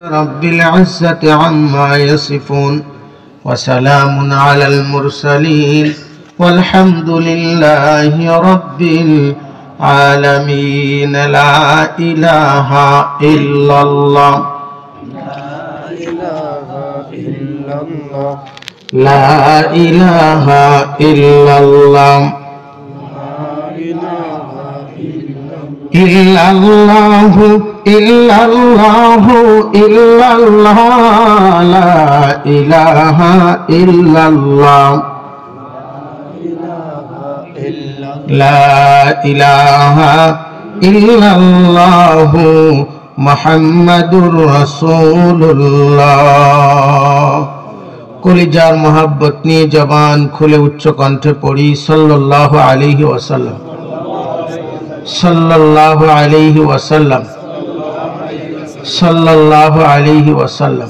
رب العزة عما يصفون وسلام على المرسلين والحمد لله رب العالمين. لا إله إلا الله لا إله إلا الله إلا الله إلا الله إلا الله لا إله إلا الله لا إله إلا الله محمد رسول الله. কলিজার মোহাব্বত নিয়ে জবান খুলে উচ্চ কণ্ঠে পড়ি সাল্লাল্লাহু আলাইহি ওয়াসাল্লাম সাল্লাল্লাহু আলাইহি ওয়াসাল্লাম সাল্লাল্লাহু আলাইহি ওয়াসাল্লাম.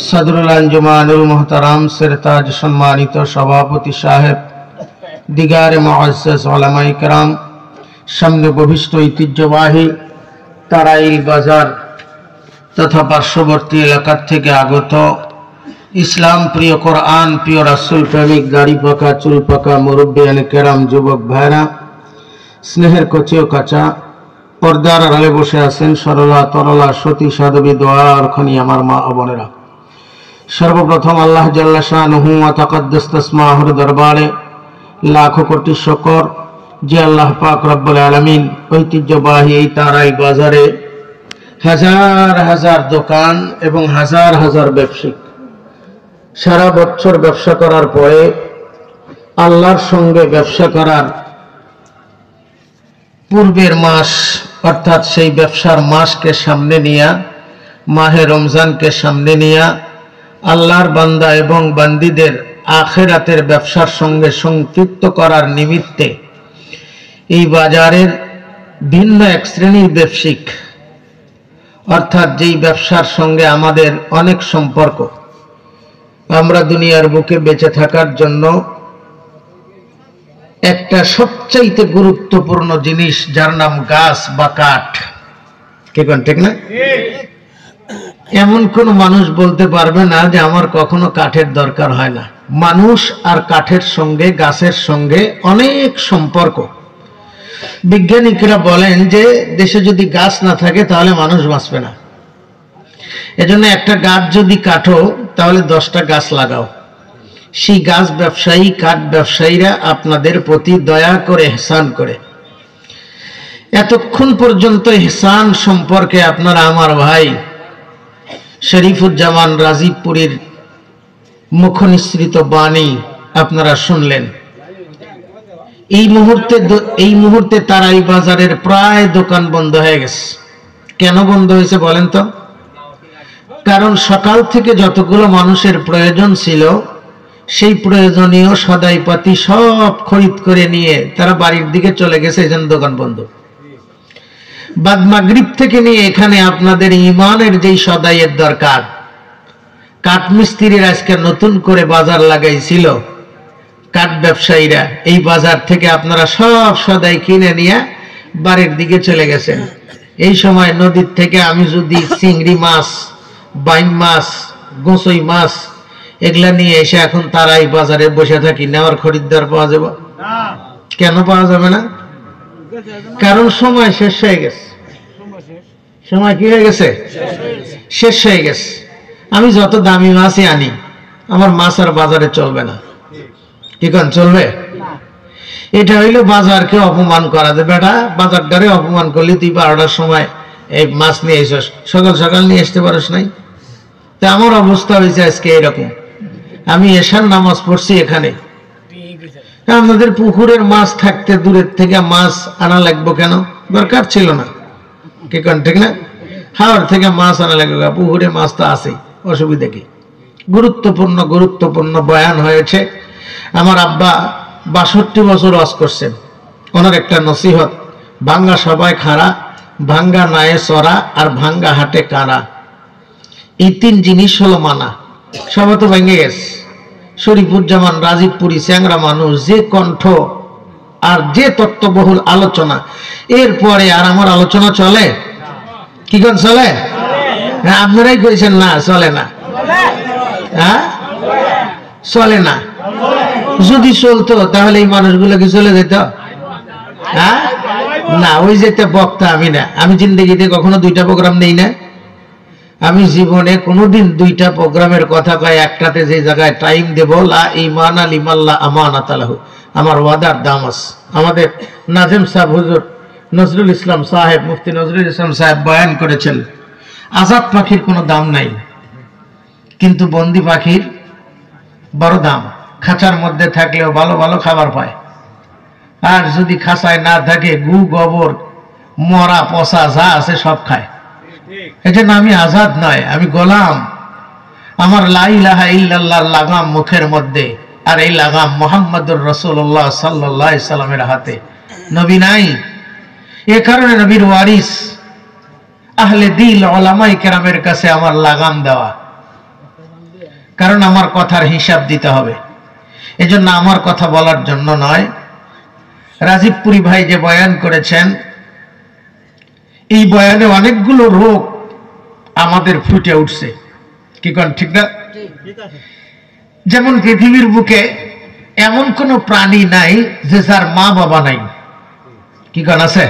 সদরুল আঞ্জুমানুল মুহতারাম সিরতাজ সম্মানিত সভাপতি সাহেব, দিগারে মুআজ্জাজ উলামায়ে কেরাম, সামনে ভবিষ্ঠ ঐতিহ্যবাহী তারাইল বাজার তথা পার্শ্ববর্তী এলাকার থেকে আগত ইসলাম প্রিয়, কোরআন প্রিয়, রাসূল প্রেমিক, দাড়ি পাকা চুল পাকা মুরব্বিয়ানে কেরাম, যুবক ভাইরা, স্নেহের কচি ও কাঁচা পর্দার আড়ালে বসে আছেন সরলা তরলা সতী সাধবী দোয়ার খনি আমার মা ও বোনেরা, সর্বপ্রথম আল্লাহ জাল্লা শানুহু ওয়া তাকাদ্দাস তাসমাহুর দরবারে লাখো কোটি শুকর যে আল্লাহ পাক রব্বুল আলামিন ঐতিহ্যবাহী এই তারাই বাজারে হাজার হাজার দোকান এবং হাজার হাজার ব্যবসায়িক সারা বছর ব্যবসা করার পরে আল্লাহর সঙ্গে ব্যবসা করার পূর্বের মাস অর্থাৎ সেই ব্যবসার মাসকে সামনে নিয়া, মাহে রমজানকে সামনে নিয়া আল্লাহর বান্দা এবং বান্দীদের আখিরাতের ব্যবসার সঙ্গে সম্পৃক্ত করার নিমিত্তে এই বাজারের ভিন্ন এক শ্রেণীর ব্যবসায়িক অর্থাৎ যেই ব্যবসার সঙ্গে আমাদের অনেক সম্পর্ক, আমরা দুনিয়ার বুকে বেঁচে থাকার জন্য একটা সবচাইতে গুরুত্বপূর্ণ জিনিস যার নাম গাছ বা কাঠ, কি কোন ঠিক না? এমন কোন মানুষ বলতে পারবে না যে আমার কখনো কাঠের দরকার হয় না। মানুষ আর কাঠের সঙ্গে, গাছের সঙ্গে অনেক সম্পর্ক। বিজ্ঞানীরা বলেন যে দেশে যদি গাছ না থাকে তাহলে মানুষ বাঁচবে না। এজন্য একটা গাছ যদি কাটো তাহলে 10টা গাছ লাগাও। সেই গাছ ব্যবসায়ী, কাঠ ব্যবসায়ীরা আপনাদের প্রতি দয়া করে, ইহসান করে, এতক্ষণ পর্যন্ত ইহসান সম্পর্কে আপনারা আমার ভাই শরীফুজ্জামান রাজীবপুরীর মুখনিসৃত বাণী আপনারা শুনলেন। এই মুহূর্তে তারাই বাজারের প্রায় দোকান বন্ধ হয়ে গেছে। কেন বন্ধ হয়েছে বলেন তো? কারণ সকাল থেকে যতগুলো মানুষের প্রয়োজন ছিল সেই প্রয়োজনীয় সদাইপাতি সব খরিদ করে নিয়ে তারা বাড়ির দিকে চলে গেছে, এজন্য দোকান বন্ধ। বাদ মাগরিব থেকে নিয়ে এখানে আপনাদের ইমানের যেই সদাইয়ের দরকার, কাঠ মিস্ত্রির আজকে নতুন করে বাজার লাগাইছিল, কাঠ ব্যবসায়ীরা এই বাজার থেকে আপনারা সব সদাই কিনে নিয়ে বাড়ির দিকে চলে গেছেন। এই সময় নদীর থেকে আমি যদি চিংড়ি মাছ, বাইম মাছ, গোঁসই মাছ এগুলা নিয়ে এসে এখন তারাই বাজারে বসে থাকি, নেওয়ার খরিদ্দার পাওয়া যাবে? কেন পাওয়া যাবে না? কারণ সময় শেষ হয়ে গেছে। সময় কি হয়ে গেছে? শেষ হয়ে গেছে। আমি যত দামি মাছই আনি, আমার মাছ আর বাজারে চলবে না। কি কোন চলবে? এটা হইলো বাজারকে অপমান করা। যে বেটা, বাজারটারে অপমান করলি, তুই 12টার সময় এই মাছ নিয়ে এসস, সকাল সকাল নিয়ে আসতে পারিস নাই। তা আমার অবস্থা হয়েছে আজকে এরকম। আমি এশার নামাজ পড়ছি এখানে, আমাদের পুকুরের মাছ থাকতে দূরের থেকে মাছ আনা লাগবো কেন? দরকার ছিল না। কি কোন ঠিক না? হাওড় থেকে মাছ আনা লাগবে, পুকুরে মাছ তো আছে, অসুবিধা কি? গুরুত্বপূর্ণ বয়ান হয়েছে। আমার আব্বা 62 বছর ওয়াজ করছেন। ওনার একটা নসিহত, ভাঙ্গা সবাই খাড়া, ভাঙ্গা নায়ে চড়া, আর ভাঙ্গা হাটে কারা। এই 3 জিনিস হলো মানা। সবাই তো ভেঙে গেছে। শরীফুজ্জামান রাজীবপুরী চ্যাংরা মানুষ, যে কণ্ঠ আর যে তত্ত্ববহুল আলোচনা, এরপরে আর আমার আলোচনা চলে? কি কোন চলে? আপনারাই কইছেন না চলে না, হ্যাঁ চলে না। যদি চলতো তাহলে এই মানুষগুলো কি চলে যেত? হ্যাঁ না, ওই যেতে বক্তা আমি না। আমি জিন্দগিতে কখনো 2টা প্রোগ্রাম নেই না। আমি জীবনে কোনোদিন 2টা প্রোগ্রামের কথা কয়, একটাতে যে জায়গায় টাইম দেব, লা ঈমানা লিমাল্লা আমানাতা লাহু, আমার ওয়াদার দাম আছে। আমাদের নাজিম সাহেব হুজুর নজরুল ইসলাম সাহেব, মুফতি নজরুল ইসলাম সাহেব বয়ান করেছেন, আজাদ পাখির কোনো দাম নাই, কিন্তু বন্দি পাখির বড় দাম। খাঁচার মধ্যে থাকলেও ভালো ভালো খাবার পায়, আর যদি খাঁচায় না থাকে গু গোবর মরা পচা যা আছে সব খায়। এজন্য আমি আজাদ নয়, আমি গোলাম। আমার লা ইলাহা ইল্লাল্লাহর লাগাম মুখের মধ্যে, আর এই লাগাম মুহাম্মদুর রাসূলুল্লাহ সাল্লাল্লাহু আলাইহি সাল্লামের হাতে। নবী নাই, এ কারণে নবীর ওয়ারিস আহলে দিল উলামায়ে কেরামের কাছে আমার লাগাম দেওয়া, কারণ আমার কথার হিসাব দিতে হবে। এজন্য আমার কথা বলার জন্য নয়। রাজীবপুরী ভাই যে বয়ান করেছেন, এই বয়ানে অনেকগুলো রোগ আমাদের ফুটে উঠছে, কি কোন ঠিক না? যেমন পৃথিবীর বুকে এমন কোন প্রাণী নাই যে যার মা বাবা নাই, কি কোন আছে?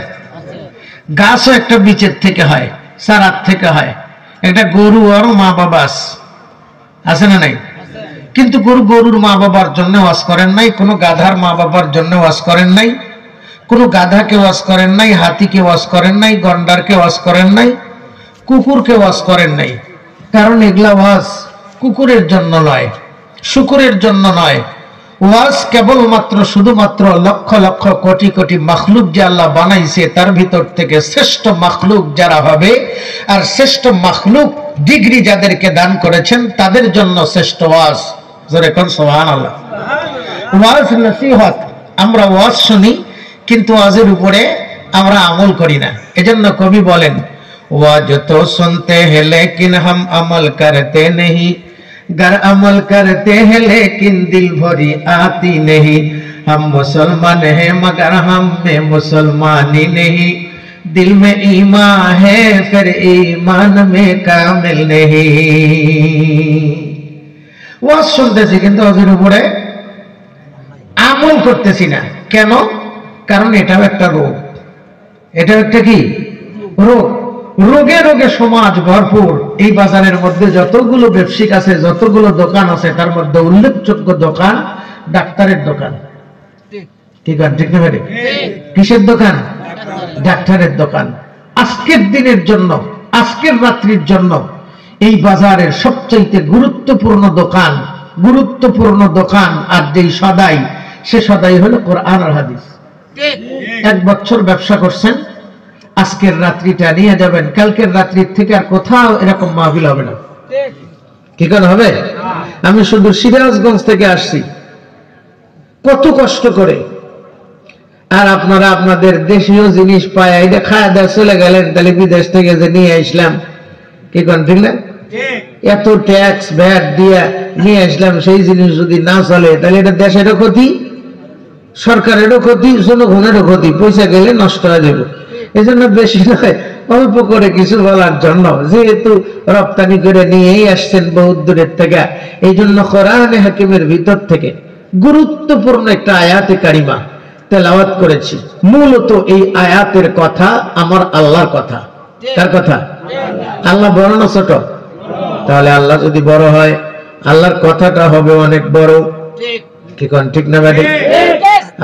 গাছও একটা বীজের থেকে হয়, চারার থেকে হয়। একটা গরু আরও মা বাবা আছে না নাই? কিন্তু গরুর মা বাবার জন্য ওয়াজ করেন নাই, কোনো গাধার মা বাবার জন্য ওয়াজ করেন নাই, কোনো গাধাকে ওয়াজ করেন নাই, হাতিকে ওয়াজ করেন নাই, গন্ডারকে ওয়াজ করেন নাই, কুকুরকে ওয়াজ করেন নাই। কারণ এগুলা ওয়াজ কুকুরের জন্য নয়, শুকুরের জন্য নয়। ওয়াজ কেবলমাত্র শুধুমাত্র লক্ষ লক্ষ কোটি কোটি মাখলুক যে আল্লাহ বানাইছে তার ভিতর থেকে শ্রেষ্ঠ মাখলুক যারা হবে, আর শ্রেষ্ঠ মাখলুক ডিগ্রি যাদেরকে দান করেছেন তাদের জন্য শ্রেষ্ঠ ওয়াজ। জোরে কোন সুবহানাল্লাহ। ওয়াজ নসিহত, আমরা ওয়াজ শুনি কিন্তু ওয়াজের উপরে আমরা আমল করি না। এজন্য কবি বলেন, ওয়াজ তো শুনতে हैं लेकिन हम अमल करते नहीं, गर अमल करते हैं लेकिन दिल भरी आती नहीं, हम मुसलमान हैं मगर हम में मुसलमानी नहीं, दिल में ईमान है फिर ईमान में कामिल नहीं। ওয়াজ শুনতেছি কিন্তু ওদের উপরে আমল করতেছি না। কেন? কারণ এটাও একটা রোগ। এটাও একটা কি রোগ? রোগে রোগে সমাজ ভরপুর। এই বাজারের মধ্যে যতগুলো ব্যবসায়িক আছে, যতগুলো দোকান আছে, তার মধ্যে উল্লেখযোগ্য দোকান ডাক্তারের দোকান। কি গান ঠিক না? কিসের দোকান? ডাক্তারের দোকান। আজকের দিনের জন্য, আজকের রাত্রির জন্য এই বাজারের সবচাইতে গুরুত্বপূর্ণ দোকান আর যেই সদাই, সে সদাই হলো কোরআন আর হাদিস। 1 বছর ব্যবসা করছেন, আজকের রাত্রিটা নিয়ে যাবেন, কালকের রাত্রির থেকে আর কোথাও এরকম মাহফিল হবে না। কি করে হবে? আমি শুধু সিরাজগঞ্জ থেকে আসছি, কত কষ্ট করে, আর আপনারা আপনাদের দেশীয় জিনিস পায় এটা খায় দেয় চলে গেলেন, তাহলে বিদেশ থেকে যে নিয়ে আসলাম, কি করেন ঠিক না? এত ট্যাক্স ভ্যাট দিয়ে নিয়ে আসলাম, সেই জিনিস যদি না চলে তাহলে এটা দেশেরও ক্ষতি, সরকারেরও ক্ষতি, জনগণেরও ক্ষতি, পয়সা গেলে নষ্ট হয়ে যাবে। এই জন্য বেশি নয়, অল্প করে কিছু বলার জন্য, যেহেতু রপ্তানি করে নিয়েই আসছেন বহুত দূরের থেকে, এই জন্য কোরআনে হাকিমের ভিতর থেকে গুরুত্বপূর্ণ একটা আয়াতে কারিমা তেলাওয়াত করেছি। মূলত এই আয়াতের কথা আমার আল্লাহর কথা। কার কথা? আল্লাহ বড় না ছোট? তাহলে আল্লাহ যদি বড় হয়, আল্লাহর কথাটা হবে অনেক বড়। কি কোন ঠিক না ভাই?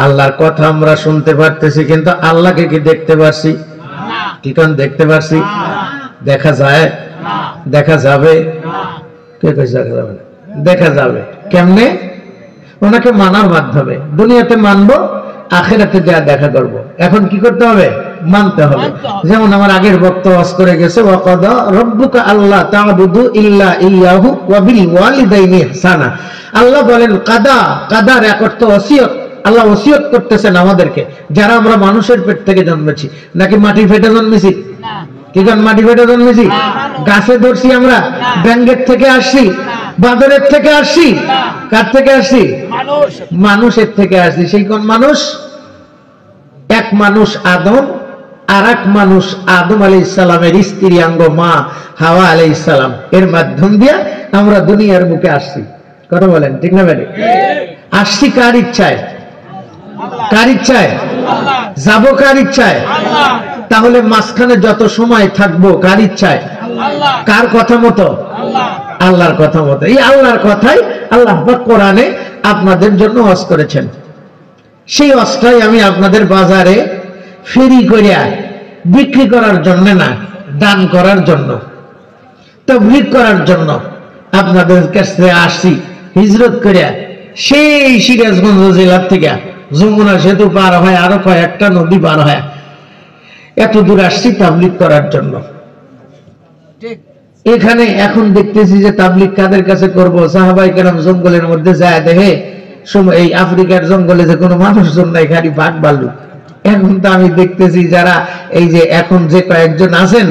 আল্লাহর কথা আমরা শুনতে পারতেছি, কিন্তু আল্লাহকে কি দেখতে পারছি? কি কোন দেখতে পারছি? দেখা যায়? দেখা যাবে? কে কইছে দেখা যাবে না? দেখা যাবে কেমনে? ওনাকে মানার মাধ্যমে। দুনিয়াতে মানবো, আখিরাতে যা দেখা করব। এখন কি করতে হবে? মানতে হবে। যেমন আমার আগের বক্তব্য ওয়াজ করে গেছে, ওয়াকাদা রাব্বুকা আল্লা তা'বুদু ইল্লা ইয়্যাহু ওয়া বিল ওয়ালিদাইনি ইহসানা। আল্লাহ বলেন কাদা, কাদার এক অর্থ ওসিয়ত। আল্লাহ ওসিয়ত করতেছেন আমাদেরকে, যারা আমরা মানুষের পেট থেকে জন্মেছি, নাকি মাটির পেটে জন্মেছি? কি কোন মাটি পেটে জন্মেছি? গাছে ধরছি আমরা? ব্যাঙ্গের থেকে আসছি? বাদরের থেকে আসছি? কার থেকে আসছি? মানুষের থেকে আসছি। সেই কোন মানুষ? এক মানুষ আদম, আর এক মানুষ আদম আলাইহিস সালামের স্ত্রী অঙ্গ মা হাওয়া আলাইহিস সালাম, এর মাধ্যম দিয়ে আমরা দুনিয়ার বুকে আসছি। কথা বলেন ঠিক না ভাই? আসছি কার ইচ্ছায়? কার ইচ্ছায়? যাবো কার ইচ্ছায়? তাহলে মাঝখানে যত সময় থাকবো কার ইচ্ছায়? কার কথা মতো? আল্লাহর কথা মতো। এই আল্লাহর কথাই আল্লাহ পাক কোরআনে আপনাদের জন্য ওয়াজ করেছেন। সেই ওয়াজটাই আমি আপনাদের বাজারে ফেরি করিয়া বিক্রি করার জন্য না, দান করার জন্য, তাবলীগ করার জন্য আপনাদের কাছে আসছি হিজরত করিয়া। সেই সিরাজগঞ্জ জেলার থেকে যমুনা সেতু পার হয়, আরো কয়েকটা নদী পার হয়, এত দূর আসছি তাবলীগ করার জন্য। এখানে এখন দেখতেছি যে তাবলীগ কাদের কাছে করব? সাহাবায়ে কেরাম জঙ্গলের মধ্যে যায় দেখে এই আফ্রিকার জঙ্গলে যে কোনো মানুষজন নাই, খালি বাঘ ভাল্লুক। এখন তো আমি দেখতেছি যারা এই যে এখন যে কয়েকজন আছেন,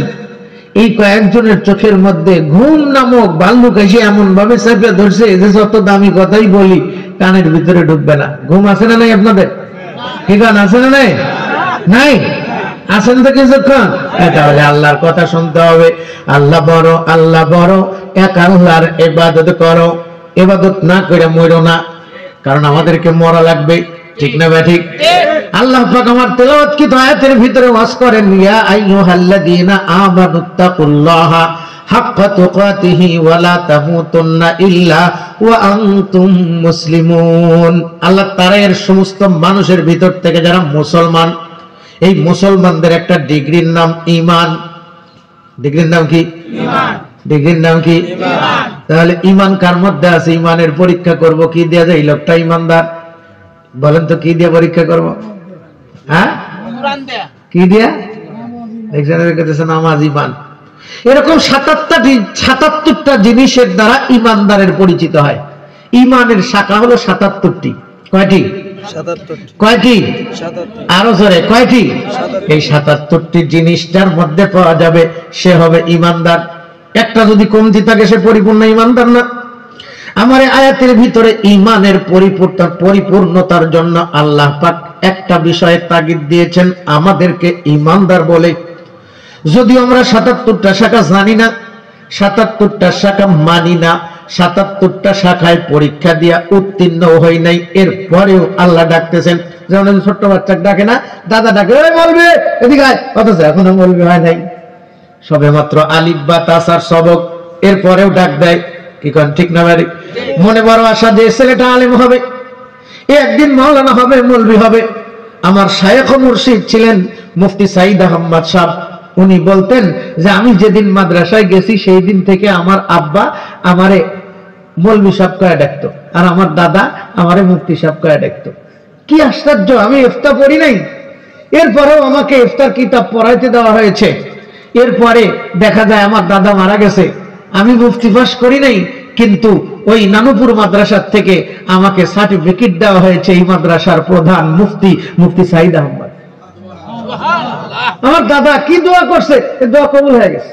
এই কয়েকজনের চোখের মধ্যে ঘুম নামক ভাল্লুক এসে এমন ভাবে চেপে ধরছে যে যত দামি কথাই বলি কানের ভিতরে ঢুকবে না। ঘুম আছে না নাই আপনাদের? ঠিকান আছে না নাই? নাই আছেন তো কিছুক্ষণ? তাহলে আল্লাহর কথা শুনতে হবে। আল্লাহ বড়, আল্লাহ বড়, এক আল্লাহর ইবাদত করো। ইবাদত না করে মরো না, কারণ আমাদেরকে মরা লাগবে। ঠিক না ভাই? ঠিক। আল্লাহ পাক আমার তেলাওয়াতকৃত আয়াতের ভিতরে ওয়াজ করেন, ইয়া আইয়ুহাল্লাযীনা আমানুত্তাকুল্লাহা হাক্কা তুকাতিহি ওয়া লা তামুতুন্না ইল্লা ওয়া আনতুম মুসলিমুন। আল্লাহ তাআলা এর সমস্ত মানুষের ভিতর থেকে যারা মুসলমান, এই মুসলমানদের একটা ডিগ্রির নাম ঈমান। ডিগ্রির নাম কি? ঈমান। ডিগ্রির নাম কি? ঈমান। তাহলে ঈমান কার মধ্যে আছে? ঈমানের পরীক্ষা করব কি দেয়া যায়? এই লোকটা ঈমানদার, বলেন তো কি দিয়ে পরীক্ষা করব? হ্যাঁ, কুরআন দেয়া। কি দিয়া? দেখছেন নামাজ, ঈমান। এরকম ৭৭টা জিনিসের দ্বারা ঈমানদারের পরিচিত হয়। ঈমানের শাখা হলো ৭৭টি। কয়টি? ৭৭টি। কয়টি? ৭৭। আরো জোরে কয়টি? ৭৭। এই ৭৭টি জিনিসটার মধ্যে পাওয়া যাবে, সে হবে ঈমানদার। একটা যদি কমতি থাকে সে পরিপূর্ণ ঈমানদার না। আমার আয়াতের ভিতরে ঈমানের পরিপূর্ণতার জন্য আল্লাহ পাক একটা বিষয়ে তাগিদ দিয়েছেন, আমাদেরকে ঈমানদার বলে। যদিও আমরা ৭৭টা শাখা জানি না, ৭৭টা শাখা মানি না, ৭৭টা শাখায় পরীক্ষা দিয়া উত্তীর্ণ হই নাই, এরপরেও আল্লাহ ডাকতেছেন। যেমন ছোট্ট বাচ্চাকে ডাকে না, দাদা ডাকে, ওই বলবে এদিকে আয়, অথচ এখনো বলবে হয় নাই, সবে মাত্র আলিফ বা তাসার সবক, এরপরেও ডাক দেয়। কি কোন ঠিক না ভাই? মনে বড় আশা যে ছেলেটা আলেম হবে, একদিন মাওলানা হবে, মৌলভী হবে। আমার শায়েখ ও মুর্শিদ ছিলেন মুফতি সাইদ আহমদ সাহেব। উনি বলতেন যে আমি যেদিন মাদ্রাসায় গেছি সেই দিন থেকে আমার আব্বা আমারে মৌলভী সাহেব কয়ে ডাকতো, আর আমার দাদা আমারে মুফতি সাহেব কয়ে ডাকতো। কি আশ্চর্য, আমি ইফতা পড়ি নাই, এরপরেও আমাকে ইফতার কিতাব পড়াইতে দেওয়া হয়েছে। এরপরে দেখা যায় আমার দাদা মারা গেছে, আমি মুফতি পাস করি নাই, কিন্তু ওই নানুপুর মাদ্রাসার থেকে আমাকে সার্টিফিকেট দেওয়া হয়েছে এই মাদ্রাসার প্রধান মুফতি সাইদ আহমদ। আমার দাদা কি দোয়া করছে, দোয়া কবুল হয়ে গেছে।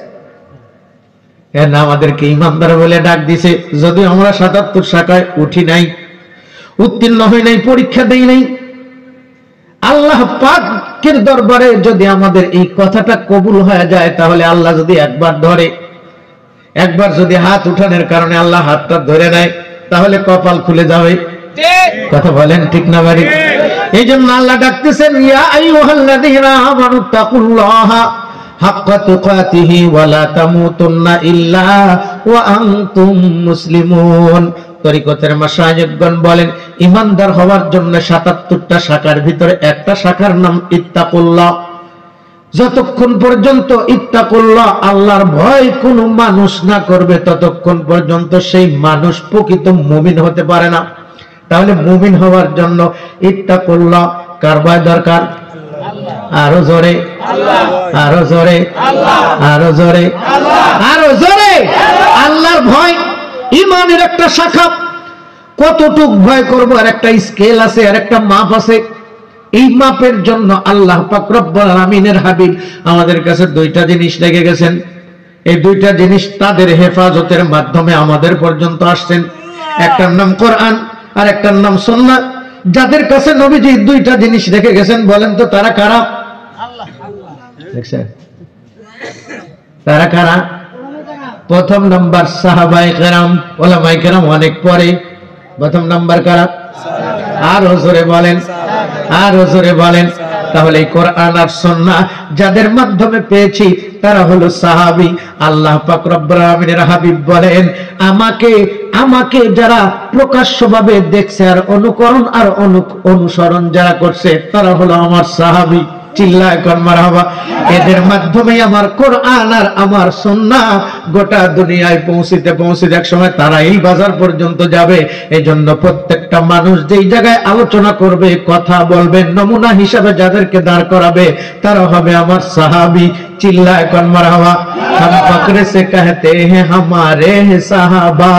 এর না আমাদেরকে ইমানদার বলে ডাক দিছে। যদি আমরা ৭৭ শাখায় উঠি নাই, উত্তীর্ণ হই নাই, পরীক্ষা দেই নাই, আল্লাহ পাকের দরবারে যদি আমাদের এই কথাটা কবুল হয়ে যায়, তাহলে আল্লাহ যদি একবার ধরে, একবার যদি হাত উঠানোর কারণে আল্লাহ হাতটা ধরে নেয়, তাহলে কপাল খুলে যাবে। কথা বলেন ঠিক না বাড়ি? এই জন্য আল্লাহ ডাকতেছেন, ইয়া আইয়ুহাল্লাযীনা আমানুত্তাকুল্লাহা হাক্কা তুকাতিহি ওয়া লা তামুতুন্না ইল্লা ওয়া আনতুম মুসলিমুন। তরিকতের মাশায়েখগণ বলেন, ঈমানদার হওয়ার জন্য ৭৭টা শাখার ভিতরে একটা শাখার নাম ইত্তাকুল্লাহ। যতক্ষণ পর্যন্ত ইত্তাকুল্লাহ, আল্লাহর ভয় কোন মানুষ না করবে, ততক্ষণ পর্যন্ত সেই মানুষ প্রকৃত মুমিন হতে পারে না। তাহলে মুমিন হওয়ার জন্য ইত্তাকুল্লাহ কার ভয় দরকার? আরো জোরে, আরো জোরে, আরো জোরে, আরো জোরে। আল্লাহর ভয় ঈমানের একটা শাখা। কতটুক ভয় করব আর একটা স্কেল আছে, আর একটা মাপ আছে। এই মাপের জন্য আল্লাহ পাক রব্বুল আলামিনের হাবিব আমাদের কাছে দুইটা জিনিস রেখে গেছেন। এই দুইটা জিনিস তাদের হেফাজতের মাধ্যমে আমাদের পর্যন্ত আসছেন। একটার নাম কোরআন আর একটার নাম সুন্নাহ। যাদের কাছে নবীজি দুইটা জিনিস রেখে গেছেন, বলেন তো তারা কারা? দেখছেন তারা কারা? প্রথম নাম্বার সাহাবায়ে কেরাম, উলামায়ে কেরাম অনেক পরে। প্রথম নাম্বার কারা? আর জোরে বলেন, আর জোরে বলেন। তাহলে কোরআন আর সুন্নাহ যাদের মাধ্যমে পেয়েছি তারা হলো সাহাবী। আল্লাহ পাক রব্বুল আলামিনের হাবিব বলেন, আমাকে যারা প্রকাশ্যভাবে দেখছে আর অনুকরণ আর অনুসরণ যারা করছে তারা হলো আমার সাহাবী। চিল্লায় কোন মারহাবা। এদের মাধ্যমে আমার কোরআন আর আমার সুন্নাহ গোটা দুনিয়ায় পৌঁছিতে এক সময় তারা এই বাজার পর্যন্ত যাবে। এজন্য প্রত্যেকটা মানুষ যেই জায়গায় আলোচনা করবে, কথা বলবে, নমুনা হিসাবে যাদেরকে দাঁড় করাবে তারা হবে আমার সাহাবী। चिल्लाए कौन मरहबा। हम बकरे से कहते हैं हमारे हैं साहबा,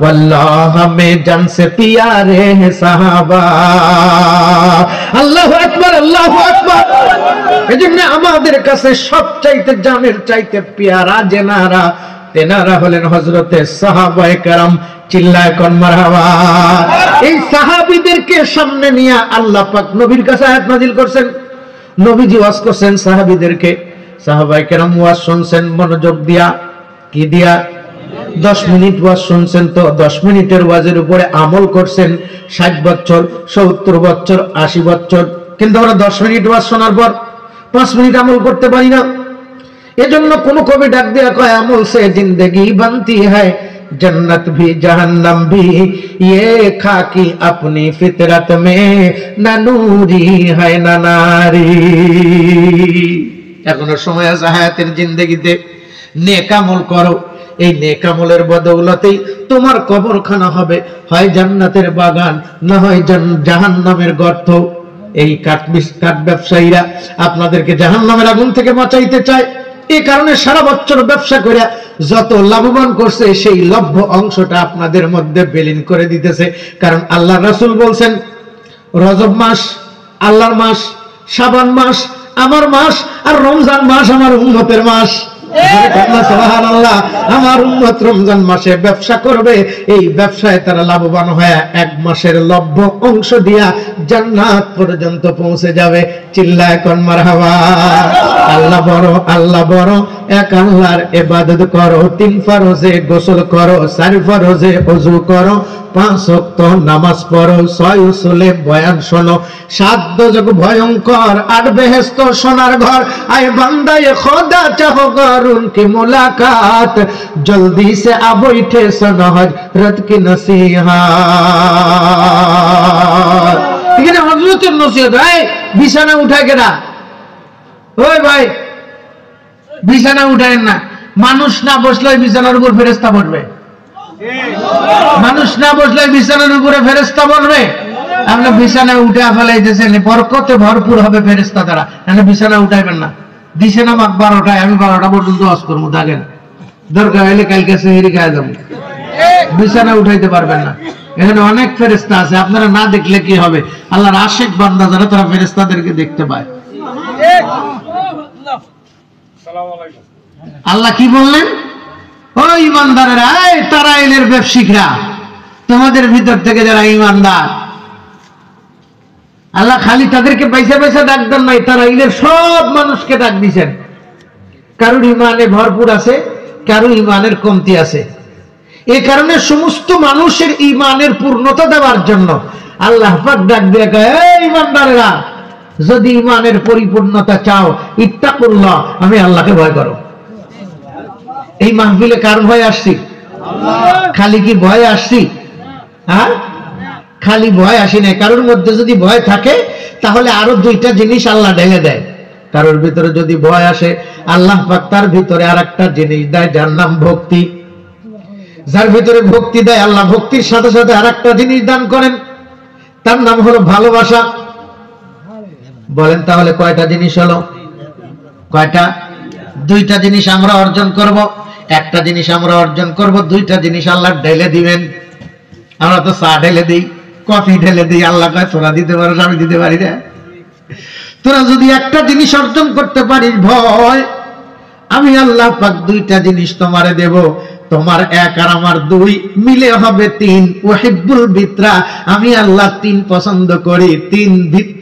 वल्लाह हमें जन से प्यारे हैं साहबा। আল্লাহু আকবার, আল্লাহু আকবার। এজন্য আমাদের কাছে সবচাইতে জানের চাইতে পেয়ারা জেনারা তেনারা হলেন হযরতে সাহাবায়ে কেরাম। চিল্লায় কোন মারহাবা। এই সাহাবীদেরকে সামনে নিয়ে আল্লাহ পাক নবীর কাছে আয়াত নাযিল করেছেন। নবীজি ওয়াজ করছেন সাহাবীদেরকে, সাহাবায়ে কেরাম ওয়াজ শুনছেন মনোযোগ দিয়া। কি দিয়া? 10 মিনিট ওয়াজ শুনছেন, তো 10 মিনিটের ওয়াজের উপরে আমল করছেন 60 বছর, 70 বছর, 80 বছর। কিন্তু আমরা 10 মিনিট ওয়াজ শোনার পর 5 মিনিট আমল করতে পারি না। এজন্য কোন কবি ডাক দেয়া কয়, আমল সে জিंदगी बनती है जन्नत भी जहन्नम भी, ये खाकी अपनी फितरत में ना नूरी है ना नारी। এখনো সময় আছে হায়াতের জিন্দেগিতে, নেক আমল করো। এই নেক আমলের বদৌলতেই তোমার কবরখানা হবে হয় জান্নাতের বাগান, না হয় জাহান্নামের গর্ত। এই কাঠ ব্যবসায়ীরা আপনাদেরকে জাহান্নামের আগুন থেকে বাঁচাইতে চায়। এই কারণে সারা বছর ব্যবসা করে যত লাভবান করছে সেই লভ্য অংশটা আপনাদের মধ্যে বিলীন করে দিতেছে। কারণ আল্লাহ রাসূল বলছেন, রজব মাস আল্লাহর মাস, শাবান মাস আমার মাস, আর রমজান মাস আমার উম্মতের মাস। সুবহানাল্লাহ। আমার উম্মত রমজান মাসে ব্যবসা করবে, এই ব্যবসায় তারা লাভবান হয়ে 1 মাসের লভ্য অংশ দিয়া জান্নাত পর্যন্ত পৌঁছে যাবে। চিল্লায় কোন মারহাবা। আল্লাহ বড়, আল্লাহ বড়। এক আল্লাহর ইবাদত করো, 3 ফরজে গোসল করো, 4 ফরজে ওযু করো, 5 ওয়াক্ত নামাজ পড়ো, 6 উসুলে বয়ান শোনো, 7 দোজখ ভয়ঙ্কর, 8 বেহেশত সোনার ঘর। আয় বান্দা এ খোদা চাহো গর উনকি মুলাকাত, জলদি সে আ বৈঠে সুনো হযরত কি নসিহত। এখানে হযরতের নসিহত। এই বিছানা উঠায় কেডা? ওই ভাই বিছানা উঠায়েন না। মানুষ না বসলে বিছানার উপর ফেরেশতা বসবে। মানুষ না বসলে বিছানার উপরে ফেরেশতা বসবে। আপনি বিছানা উঠে ফেলাইতেছেন, বরকতে ভরপুর হবে ফেরেশতা দ্বারা। আপনি বিছানা উঠাইবেন না। দিছে না মাগ 12টায়, আমি 12টা পর্যন্ত ওয়াজ করবো। থাকেন, দরকার হলে কালকে সেহরি খাওয়া যাবো। বিছানা উঠাইতে পারবেন না। এখানে অনেক ফেরেশতা আছে, আপনারা না দেখলে কি হবে? আল্লাহর আশিক বান্দা যারা তারা ফেরেশতাদেরকে দেখতে পায়। আল্লাহ কি বললেন? ও ইমানদারেরা, এই তারাইলের ব্যবসায়ীরা, তোমাদের ভিতর থেকে যারা ইমানদার, আল্লাহ খালি তাদেরকে পয়সা পয়সা ডাক দেন নাই, তারাইলের সব মানুষকে ডাক দিয়েছেন। কারোর ইমানে ভরপুর আছে, কারোর ইমানের কমতি আছে। এই কারণে সমস্ত মানুষের ইমানের পূর্ণতা দেওয়ার জন্য আল্লাহ পাক ডাক দিয়ে কয়, এই ইমানদারেরা, যদি ইমানের পরিপূর্ণতা চাও, ইত্তাকুল্লাহ, আমি আল্লাহকে ভয় করো। এই মাহফিলে কার ভয় আসছি? খালি কি ভয় আসছি? হ্যাঁ, খালি ভয় আসি না। কারোর মধ্যে যদি ভয় থাকে তাহলে আরো 2টা জিনিস আল্লাহ ঢেলে দেয়। কারোর ভিতরে যদি ভয় আসে, আল্লাহ পাক তার ভিতরে আরেকটা জিনিস দেয়, যার নাম ভক্তি। যার ভিতরে ভক্তি দেয়, আল্লাহ ভক্তির সাথে সাথে আরেকটা জিনিস দান করেন, তার নাম হলো ভালোবাসা। বলেন তাহলে কয়টা জিনিস হলো? কয়টা? 2টা জিনিস আমরা অর্জন করব, একটা জিনিস আমরা অর্জন করব, 2টা জিনিস আল্লাহ ঢেলে দিবেন। আমরা তো চা ঢেলে দিই, কফি ঢেলে দিই, আল্লাহ কয় তোরা দিতে পারো, আমি দিতে পারি না। তোরা যদি একটা জিনিস অর্জন করতে পারিস, ভয়, আমি আল্লাহ পাক 2টা জিনিস তোমারে দেব। তোমার এক আর আমার দুই মিলে হবে তিন। ওয়াহিব্বুল বিতরা, আমি আল্লাহ তিন পছন্দ করি।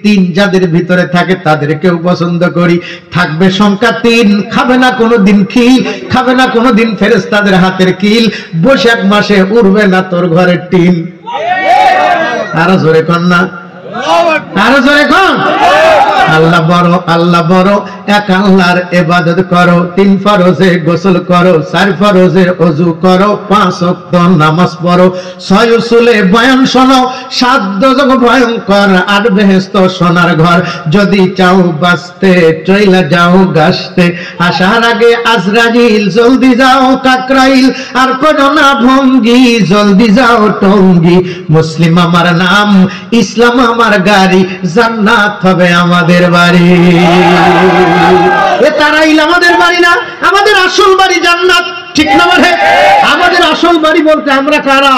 তিন যাদের ভিতরে থাকে তাদেরকেও পছন্দ করি। থাকবে সংখ্যা তিন, খাবে না কোনোদিন খিল, খাবে না কোনোদিন ফেরেশতাদের হাতের কিল। বৈশাখ মাসে উড়বে না তোর ঘরের টিন। আরো জোরে কর না, আরো জোরে কর। আল্লাহ বড়, আল্লাহ বড়, এক আল্লাহর ইবাদত করো। 3 ফরজে গোসল করো, 4 ফরজে ওযু করো, 5 ওয়াক্ত নামাজ পড়ো, 6 উসুলে বয়ান শোনো, 7 দোজখ ভয়ঙ্কর, 8 বেহেশত সোনার ঘর। যদি চাও বাঁচতে চইলা যাও গাছতে, আসার আগে আজরাইল জলদি যাও কাকরাইল। আর করো না ভঙ্গি, জলদি যাও টঙ্গি। মুসলিম আমার নাম, ইসলাম আমার গাড়ি, জান্নাত হবে আমাদের বাড়ি। এ তারাইল আমাদের বাড়ি না, আমাদের আসল বাড়ি জান্নাত, ঠিক না? মানে আমাদের আসল বাড়ি বলতে আমরা কারা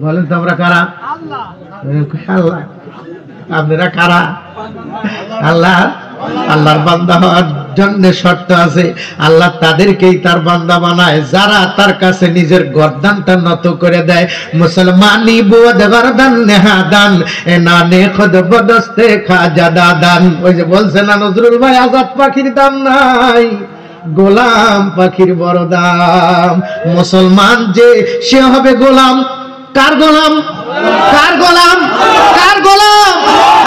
বলেন তো? আমরা কারা? আল্লাহ। আপনারা কারা? আল্লাহ। আল্লাহর বান্দা হওয়ার জন্য শর্ত আছে। আল্লাহ তাদেরকেই তার বান্দা বানায় যারা তার কাছে নিজের গর্দানটা নত করে দেয়। মুসলমানি বোধ গর্দান নেহাদান, এ নানে খুদ বদস্তে খাজাদা দান। ওই যে বলছে না নজরুল ভাই, আজাদ পাখির দাম নাই, গোলাম পাখির বড় দাম। মুসলমান যে সে হবে গোলাম। কার গোলাম? কার গোলাম? কার গোলাম?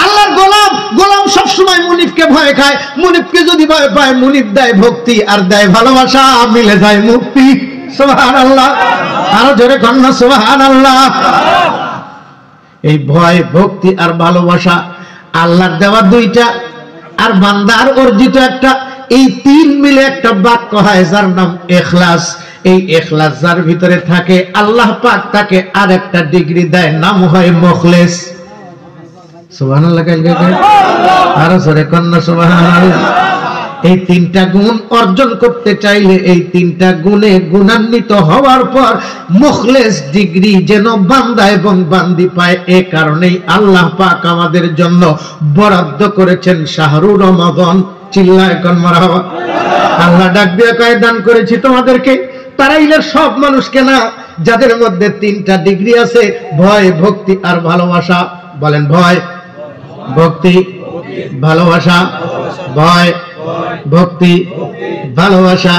আল্লাহর গোলাম। গোলাম সবসময় মুনিফকে ভয় খায়। মুনিফকে যদি ভয় পায়, মুনিফ দেয় ভক্তি আর দেয় ভালোবাসা, মিলে যায় মুক্তি। সুবহানাল্লাহ। আরো জোরে কন্যা সুবহানাল্লাহ। এই ভয়, ভক্তি আর ভালোবাসা আল্লাহর দেওয়া দুইটা, আর বান্দার অর্জিত একটা। এই 3 মিলে একটা বাক্য হয় যার নাম ইখলাস। এই ইখলাস যার ভিতরে থাকে, আল্লাহ পাক তাকে আরেকটা ডিগ্রি দেয়, নাম হয় মুখলিস। সুবহানাল্লাহ। আরো জোরে কন্যা সুবহানাল্লাহ। এই 3টা গুণ অর্জন করতে চাইলে, এই 3টা গুণে গুণান্বিত হওয়ার পর মুখলিস ডিগ্রি যেন বান্দা এবং বান্দি পায়। এ কারণেই আল্লাহ পাক আমাদের জন্য বরাদ্দ করেছেন শাহরুর রমাদান। চিল্লায় কোন মারহাবা। আল্লাহ ডাক দিয়ে কয়, দান করেছি তোমাদেরকে তারাইলের সব মানুষকে না, যাদের মধ্যে 3টা ডিগ্রি আছে, ভয়, ভক্তি আর ভালোবাসা। বলেন ভয়, ভক্তি, ভালোবাসা। ভয়, ভক্তি, ভালোবাসা।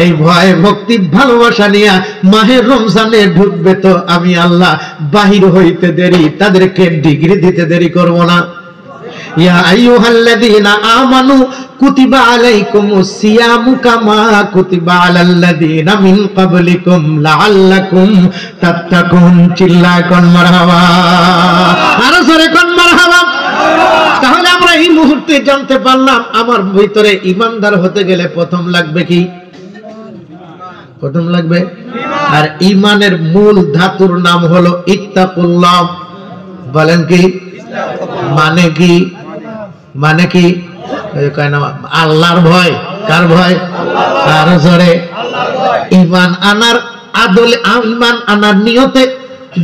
এই ভয়, ভক্তি, ভালোবাসা নিয়ে মাহে রমজানে ঢুকবে তো আমি আল্লাহ বাহির হইতে দেরি, তাদেরকে ডিগ্রি দিতে দেরি করব না। ইয়া আইয়ুহাল্লাযীনা আমানু কুতিবা আলাইকুমুস সিয়ামু কামা কুতিবা আলাল্লাযীনা মিন ক্বাবলিকুম লাআল্লাকুম তাত্তাকুন। চিল্লায় কোন মারহাবা। আরো জোরে কোন মারহাবা। তাহলে আমরা এই মুহূর্তে জানতে পারলাম, আমার ভিতরে ঈমানদার হতে গেলে প্রথম লাগবে কি? প্রথম লাগবে আর ঈমানের মূল ধাতুর নাম হলো ইত্তাকুল্লাহ। বলেন কি মানে? কি মানে? কি আল্লাহর ভয়। কার ভয়? আরো জোরে। ঈমান আনার আদলে, ঈমান আনার নিয়তে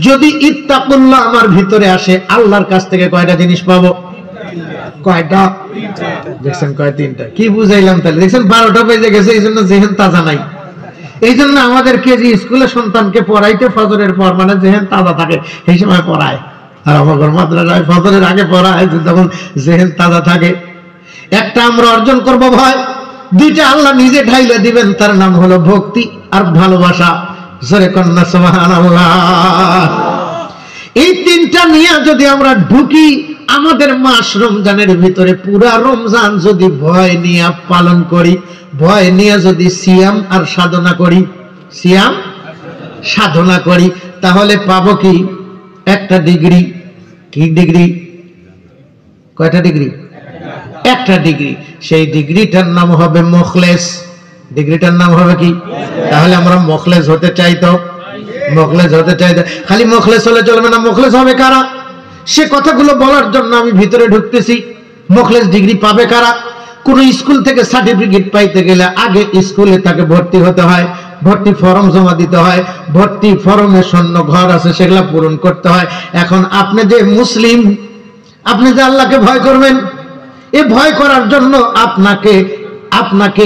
যদি ইত্তাকুল্লাহ আমার ভিতরে আসে, আল্লাহর কাছ থেকে কয়টা জিনিস পাবো? কয়টা? দেখছেন কয়? 3টা। কি বুঝাইলাম তাহলে? দেখছেন 12টা বেজে গেছে, এই জন্য জেহেন তাজা নাই। এই জন্য আমাদের কেজি স্কুলে সন্তানকে পড়াইতে ফজরের পর মানে জেহেন তাজা থাকে, সেই সময় পড়ায়। আর আমার মাদ্রাসায় ফজরের আগে পড়ায়, তখন জেহেন তাজা থাকে। একটা আমরা অর্জন করব ভয়, 2টা আল্লাহ নিজে ঢাইলে দিবেন, তার নাম হলো ভক্তি আর ভালোবাসা। জোরে কন্যা সুবহানাল্লাহ। এই 3টা নিয়ে যদি আমরা ঢুকি আমাদের মাস রমজানের ভিতরে, পুরা রমজান যদি ভয় নিয়ে পালন করি, ভয় নিয়ে যদি সিয়াম আর সাধনা করি, সিয়াম সাধনা করি, তাহলে পাবো কি? একটা ডিগ্রি। কি ডিগ্রি? কয়টা ডিগ্রি? একটা ডিগ্রি। সেই ডিগ্রিটার নাম হবে মুখলিস। ডিগ্রিটার নাম হবে কি? তাহলে আমরা মুখলিস হতে চাই তো? মুখলিস হতে চাই। খালি মুখলিস হলে চলবে না। মুখলিস হবে কারা? সে কথাগুলো বলার জন্য আমি ভিতরে ঢুকতেছি। মুখলিস ডিগ্রি পাবে কারা? কোন স্কুল থেকে সার্টিফিকেট পাইতে গেলে আগে স্কুলে তাকে ভর্তি হতে হয়, ভর্তি ফর্ম জমা দিতে হয়, ভর্তি ফর্মে শূন্য ঘর আছে সেগুলো পূরণ করতে হয়। এখন আপনি যে মুসলিম, আপনি যে আল্লাহকে ভয় করবেন, এই ভয় করার জন্য আপনাকে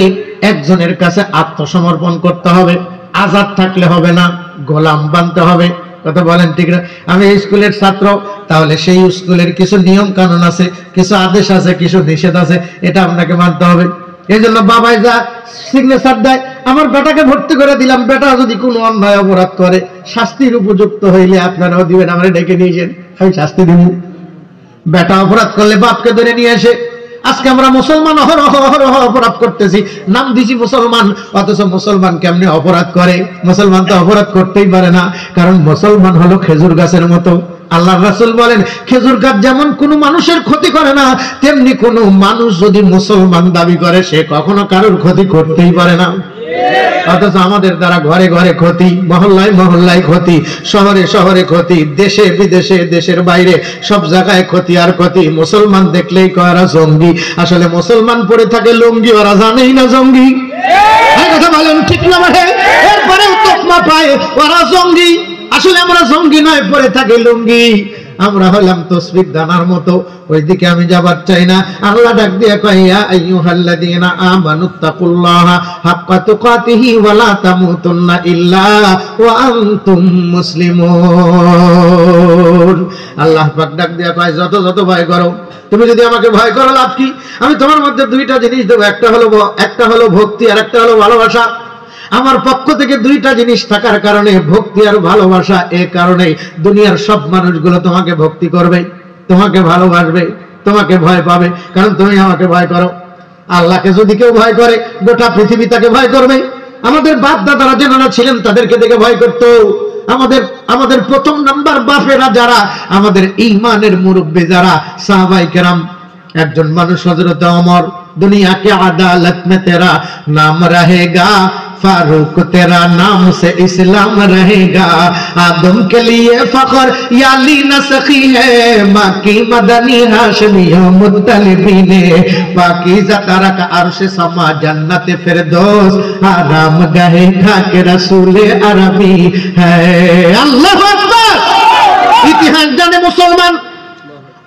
একজনের কাছে আত্মসমর্পণ করতে হবে। আজাদ থাকলে হবে না, গোলাম বানতে হবে। কথা বলেন ঠিক না? আমি স্কুলের ছাত্র, তাহলে সেই স্কুলের কিছু নিয়ম কানুন আছে, কিছু আদেশ আছে, কিছু নিষেধ আছে, এটা আপনাকে মানতে হবে। এই জন্য বাবাই যা সিগনেচার দেয়, আমার বেটাকে ভর্তি করে দিলাম, বেটা যদি কোনো অন্যায় অপরাধ করে শাস্তির উপযুক্ত হইলে আপনারাও দিবেন, আমরা ডেকে নিয়েছেন, আমি শাস্তি দিব। বেটা অপরাধ করলে বাপকে ধরে নিয়ে আসে। আজকে আমরা মুসলমান অহরহ অপরাধ করতেছি, নাম দিছি মুসলমান, অথচ মুসলমান কেমনে অপরাধ করে? মুসলমান তো অপরাধ করতেই পারে না, কারণ মুসলমান হলো খেজুর গাছের মতো। আল্লাহর রাসূল বলেন, খেজুর গাছ যেমন কোনো মানুষের ক্ষতি করে না, তেমনি কোনো মানুষ যদি মুসলমান দাবি করে সে কখনো কারোর ক্ষতি করতেই পারে না। অথচ আমাদের দ্বারা ঘরে ঘরে ক্ষতি, মহল্লায় মহল্লায় ক্ষতি, শহরে শহরে ক্ষতি, দেশে বিদেশে, দেশের বাইরে সব জায়গায় ক্ষতি আর ক্ষতি। মুসলমান দেখলেই কয় ওরা জঙ্গি, আসলে মুসলমান পরে থাকে লুঙ্গি, ওরা জানেই না জঙ্গি। এই কথা বলেন ঠিক না ভাই? এরপরেও তকমা পায় ওরা জঙ্গি, আসলে আমরা জঙ্গি নয়, পরে থাকে লুঙ্গি। আমরা হলাম তসবিহ দানার মতো, ওইদিকে আমি যাবার চাই না। আল্লাহ ডাক দিয়ে কয়, ইয়া আইয়ুহাল্লাযীনা আমানুত্তাকুল্লাহা হাক্কা তুকাতিহি ওয়া লা তামুতুন্না ইল্লা ওয়া আনতুম মুসলিমুন। আল্লাহ পাক ডাক দিয়ে কয়, যত ভয় করো, তুমি যদি আমাকে ভয় করো লাভ কি? আমি তোমার মধ্যে দুইটা জিনিস দেবো, একটা হলো ভক্তি আর একটা হলো ভালোবাসা। আমার পক্ষ থেকে দুইটা জিনিস থাকার কারণে, ভক্তি আর ভালোবাসা, এ কারণে দুনিয়ার সব মানুষগুলো তোমাকে ভক্তি করবে, তোমাকে ভালোবাসবে, তোমাকে ভয় পাবে, কারণ তুমি আমাকে ভয় করো। আল্লাহকে যদি কেউ ভয় করে, গোটা পৃথিবী তাকে ভয় করবে। আমাদের বাপ দাদারা যারা ছিলেন তাদেরকে দেখে ভয় করত। আমাদের প্রথম নাম্বার বাপেরা যারা, আমাদের ঈমানের মুরব্বি যারা, সাহাবায়ে কেরাম। একজন মানুষ হযরত ওমর, दुनिया के अदालत में तेरा नाम रहेगा, फारूक तेरा नाम से इस्लाम रहेगा, आदम के लिए फख्र याली नसखी है, माँ की मदनी हाशमी मुत्तलिबी ने, पाकीज़ा तरक अर्श समा जन्नत फिरदौस, आराम गहे खाके रसूल अरबी है। अल्लाहु अकबर। इतिहास जाने मुसलमान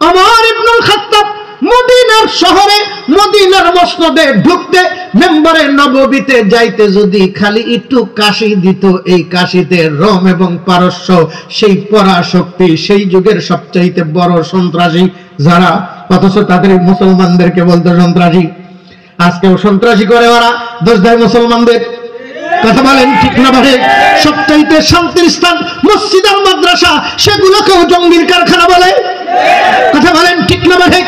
उमर इब्नुल खत्ताब মদিনার শহরে, মদিনার মসনদে ঢুকতে, মেম্বারে নববীতে যাইতে যদি খালি একটু কাশি দিত, এই কাশিতে রোম এবং পারস্য, সেই পরাশক্তি, সেই যুগের সবচাইতে বড় সন্ত্রাসী যারা, অথচ তাদের মুসলমানদেরকে বলতো সন্ত্রাসী। আজকেও সন্ত্রাসী করে ওরা, দোষ দেয় মুসলমানদের। কথা বলেন ঠিক না ভাই? সবচাইতে শান্তির স্থান মসজিদ আর মাদ্রাসা, সেগুলোকেও জঙ্গির কারখানা বলে। কথা বলেন ঠিক না ভাই?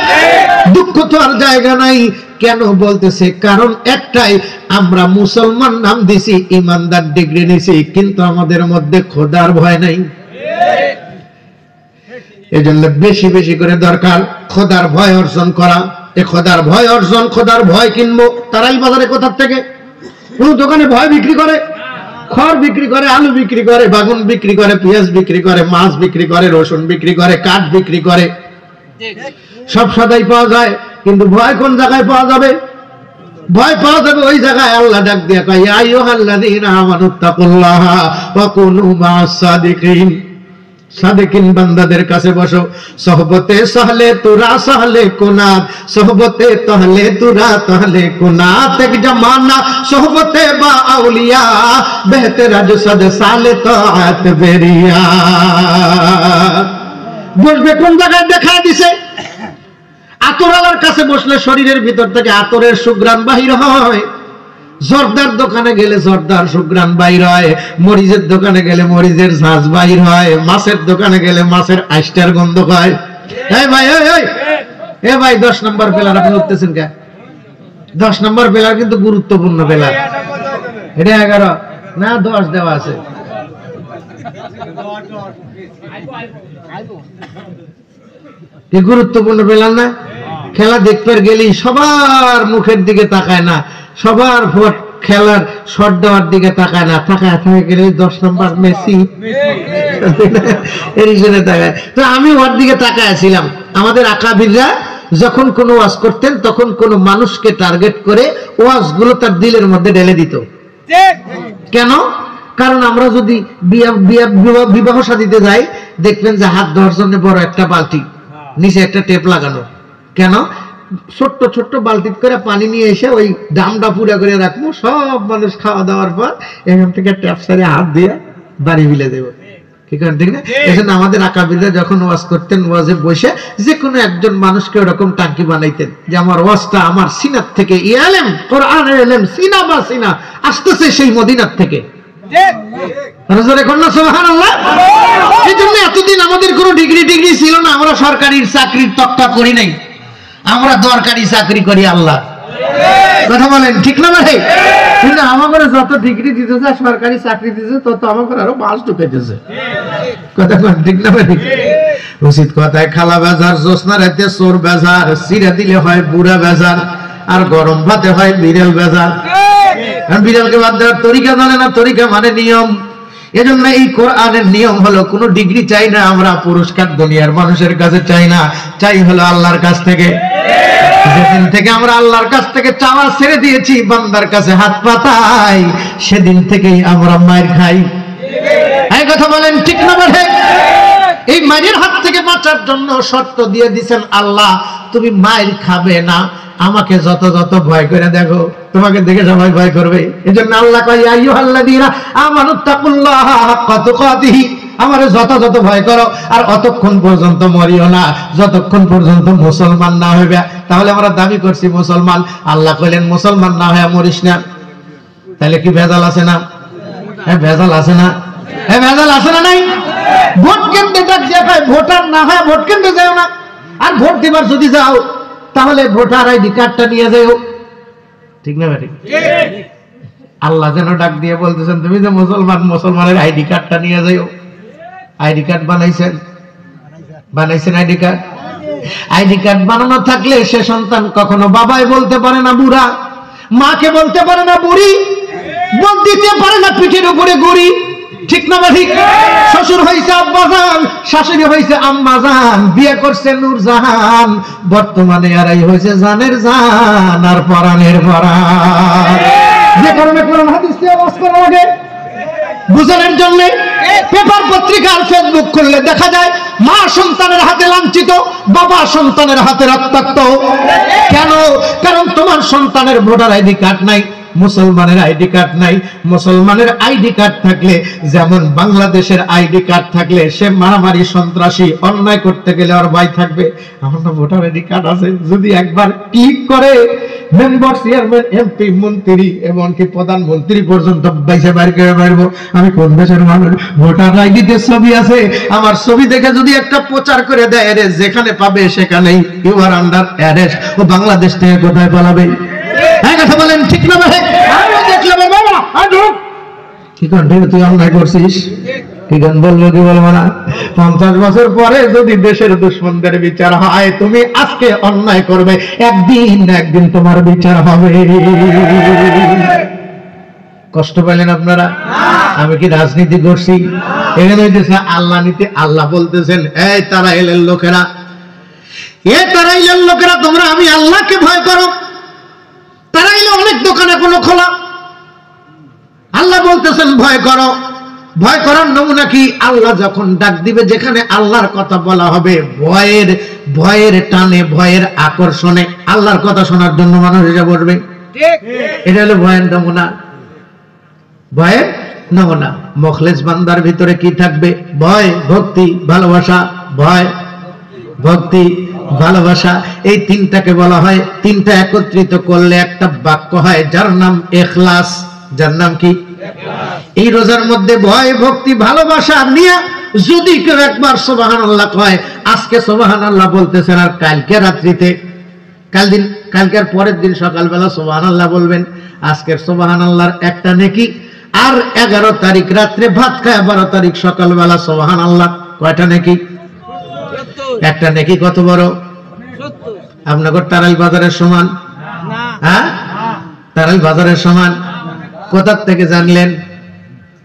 দুঃখ তো আর জায়গা নাই। কেন বলতেছে? কারণ একটাই, আমরা মুসলমান নাম দিছি, ইমানদার ডিগ্রি নিছি, কিন্তু আমাদের মধ্যে খোদার ভয় নাই। এজন্য বেশি বেশি করে দরকার খোদার ভয় অর্জন করা। এই খোদার ভয় অর্জন, খোদার ভয় কিনবো তারাই বাজারে কোথার থেকে? কোন দোকানে ভয় বিক্রি করে, খড় বিক্রি করে, আলু বিক্রি করে, বাগুন বিক্রি করে, পেঁয়াজ বিক্রি করে, মাছ বিক্রি করে, রসুন বিক্রি করে, কাঠ বিক্রি করে, সব সদাই পাওয়া যায়। কিন্তু ভয় কোন জায়গায় পাওয়া যাবে? ভয় পাওয়া যাবে ওই জায়গায় আল্লাহ ডাক দিয়ে কয়, ইয়া আইয়ুহাল্লাযীনা আমানুত্তাকুল্লাহা ওয়া কুনু মা'আস সাদিকিন। সাদিকিন বান্দাদের কাছে বসো। সোহবতে সহলে তুরা সহলে কুনাত, সোহবতে তহলে তুরা তহলে কুনাত, এক জামানা সোহবতে বা আউলিয়া, বেহতেরা জসদ সালে তাআত বেরিয়া। বসবে কোন জায়গায়? দেখা দিছে আতরালার কাছে বসলে শরীরের ভিতর থেকে আতরের সুঘ্রাণ বাহির হয়। জর্দার দোকানে গেলে জর্দার সুঘ্রাণ বাইর হয়, মরিচের দোকানে গেলে মরিচের ঝাঁজ বাইর হয়, মাছের দোকানে গেলে মাছের আইস্টার গন্ধ হয়। এই ভাই, এই ভাই 10 নম্বর প্লেয়ার আপনি উঠতেছেন কে? 10 নম্বর প্লেয়ার কিন্তু গুরুত্বপূর্ণ প্লেয়ার। এটা 11 না 10 দেওয়া আছে। কি গুরুত্বপূর্ণ প্লেয়ার না? খেলা দেখতে গেলেই সবার মুখের দিকে তাকায় না, সবার খেলার শট দেওয়ার দিকে তাকায় না, তাকায় গেলে 10 নম্বর মেসি এর জন্য তাকায়। তো আমি ওর দিকে তাকায়াছিলাম। আমাদের আকাবিররা যখন কোনো ওয়াজ করতেন, তখন কোনো মানুষকে টার্গেট করে ওয়াজগুলো তার দিলের মধ্যে ঢেলে দিত। কেন? কারণ আমরা যদি বিবাহ শাদীতে যাই, দেখবেন যে হাত ধোয়ার জন্য বড় একটা বালতি, নিচে একটা টেপ লাগানো। কেন? ছোট্ট ছোট্ট বালতিত করে পানি নিয়ে এসে ওই ডামটা পুরা করে রাখবো, সব মানুষ খাওয়া দাওয়ার পর এখান থেকে ট্যাপ সারে হাত দিয়ে বাড়ি মিলে দেবো। ঠিক না? এজন্য আমাদের আকাবিররা যখন ওয়াজ করতেন, ওয়াজে বসে যে কোনো একজন মানুষকে ওরকম টাঙ্কি বানাইতেন যে আমার ওয়াজটা আমার সিনাত থেকে ইলম কোরআনের ইলম সিনা বা সিনা আসতেছে সেই মদিনার থেকে। এই জন্য এতদিন আমাদের কোনো ডিগ্রি ছিল না, আমরা সরকারি চাকরির তক্তা করি নাই, আমরা দরকারি চাকরি করি আল্লাহ। কথা বলেন ঠিক না ভাই? কিন্তু আমাদের যত ডিগ্রি দিতেছে সরকারি চাকরি দিতেছে তত আমাদের আরো বাস ঢুকাইতেছে। কথা বলেন ঠিক না ভাই? উচিত কথায় খালা বাজার, জ্যোৎস্না রাতে চোর বাজার, চিরা দিলে হয় বুড়া বাজার, আর গরম ভাতে হয় বিড়াল বাজার। বিড়ালকে বাদ দেওয়ার তরিকা জানে না, তরিকা মানে নিয়ম। এজন্য এই কোরআনের নিয়ম হলো কোনো ডিগ্রি চাই না আমরা, পুরস্কার দুনিয়ার মানুষের কাছে চাই না, চাই হলো আল্লাহর কাছ থেকে। যেদিন থেকে আমরা আল্লাহর কাছ থেকে চাওয়া ছেড়ে দিয়েছি, বান্দার কাছে হাত পাতাই, সেদিন থেকেই আমরা মার খাই। এই কথা বলেন ঠিক না ভাই? এই মায়ের হাত থেকে বাঁচার জন্য শর্ত দিয়ে দিয়েছেন আল্লাহ, তুমি মায়ের খাবে না, আমাকে যত যত ভয় করে দেখো, তোমাকে দেখে সবাই ভয় করবে। এজন্য আল্লাহ কয় ইয়া আইয়ুহাল্লাযীনা আমানুত্তাকুল্লাহা হাক্কা তুকাতিহি, আমারে যত যত ভয় করো, আর অতক্ষণ পর্যন্ত মরিও না যতক্ষণ পর্যন্ত মুসলমান না হইবে। তাহলে আমরা দাবি করছি মুসলমান, আল্লাহ কইলেন মুসলমান না হয়ে মরিস না। তাহলে কি ভেজাল আছে না? হ্যাঁ ভেজাল আছে না? হ্যাঁ ভেজাল আছে না? নাই। ভোট কেন্দ্রে দেখায় ভোটার না হয় ভোট কেন্দ্রে যাও না, আর ভোট দিবার যদি যাও তাহলে ভোটার আইডি কার্ডটা নিয়ে যাও। ঠিক না ভাই? আল্লাহ যেন ডাক দিয়ে বলতেছেন তুমি যে মুসলমান, মুসলমানের আইডি কার্ডটা নিয়ে যাও। আইডি কার্ড বানাইছেন আইডি কার্ড। আইডি কার্ড বানানো থাকলে সে সন্তান কখনো বাবাই বলতে পারে না বুড়া, মাকে বলতে পারে না বুড়ি, বোন দিতে পারে না পিঠের উপরে গুড়ি। ঠিক না ঠিক? শ্বশুর হইছে আব্বাজান, শাশুড়ি হইছে আম্মাজান, বিয়ে করছে নূরজাহান, বর্তমানে আরাই হইছে জানের জান আর পরাণের পরাণ। যে কারণে কোরআন হাদিস দিয়ে ওয়াজ করা লাগে বুঝানোর জন্য। পেপার পত্রিকা আর ফেসবুক খুললে দেখা যায় মা সন্তানের হাতে লাঞ্ছিত, বাবা সন্তানের হাতে রক্তাক্ত। কেন? কারণ তোমার সন্তানের ভোটার আইডি কার্ড নাই, মুসলমানের আইডি কার্ড নাই। মুসলমানের আইডি কার্ড থাকলে, যেমন বাংলাদেশের আইডি কার্ড থাকলে সে মারামারি সন্ত্রাসী অন্যায় করতে গেলে ওর ভয় থাকবে। আমার তো ভোটার আইডি কার্ড আছে, যদি একবার ক্লিক করে মেম্বার, চেয়ারম্যান, এমপি, মন্ত্রী এমনকি প্রধানমন্ত্রী পর্যন্ত বাইসে বাইর করে বেরবো আমি কোন দেশের মানুষ। ভোটার আইডিতে ছবি আছে, আমার ছবি দেখে যদি একটা প্রচার করে দেয় অ্যারেস্ট, যেখানে পাবে সেখানেই ইউ আর আন্ডার অ্যারেস্ট, ও বাংলাদেশ থেকে কোথায় পালাবে? হ্যাঁ কথা বলেন ঠিক না ভাই? কি কন্ঠে তুই অন্যায় করছিস, কি গান বলবো কি বলবো না? 50 বছর পরে যদি দেশের দুশ্মনদের বিচার হয়, তুমি আজকে অন্যায় করবে, একদিন না একদিন তোমার বিচার হবে। কষ্ট পেলেন আপনারা? আমি কি রাজনীতি করছি? এখানে হইতেছে আল্লাহ নীতি। আল্লাহ বলতেছেন এই তারা এলেন লোকেরা, তোমরা আমি আল্লাহকে ভয় করো। তারা এলে অনেক দোকান এখনো খোলা, আল্লাহ বলতেছেন ভয় করো। ভয় করার নমুনা কি? আল্লাহ যখন ডাক দিবে, যেখানে আল্লাহর কথা বলা হবে, ভয়ের টানে, ভয়ের আকর্ষণে আল্লাহর কথা শোনার জন্য মানুষ এসে বসবে। এটা হলো ভয়ের নমুনা। ভয়ের নমুনা। মুখলেস বান্দার ভিতরে কি থাকবে? ভয়, ভক্তি, ভালোবাসা। ভয়, ভক্তি, ভালোবাসা, এই তিনটাকে বলা হয়, তিনটা একত্রিত করলে একটা বাক্য হয় যার নাম ইখলাস। যার নাম কি? এই রোজার মধ্যে ভয়, ভক্তি, ভালোবাসা নিয়ে যদি কেউ একবার সুবহানাল্লাহ কয়, আজকে সুবহানাল্লাহ বলতেছেন, আর কালকে রাত্রিতে, কালকের পরের দিন সকালবেলা সুবহানাল্লাহ বলবেন, আজকের সুবহানাল্লাহর একটা নেকি। আর 11 তারিখ রাত্রে ভাত খায়, 12 তারিখ সকালবেলা সুবহানাল্লাহ, কয়টা নেকি? একটা নেকি কত বড়? আপনাদের তারাই বাজারের সমান। হ্যাঁ, তারাই বাজারের সমান। কোথা থেকে জানলেন?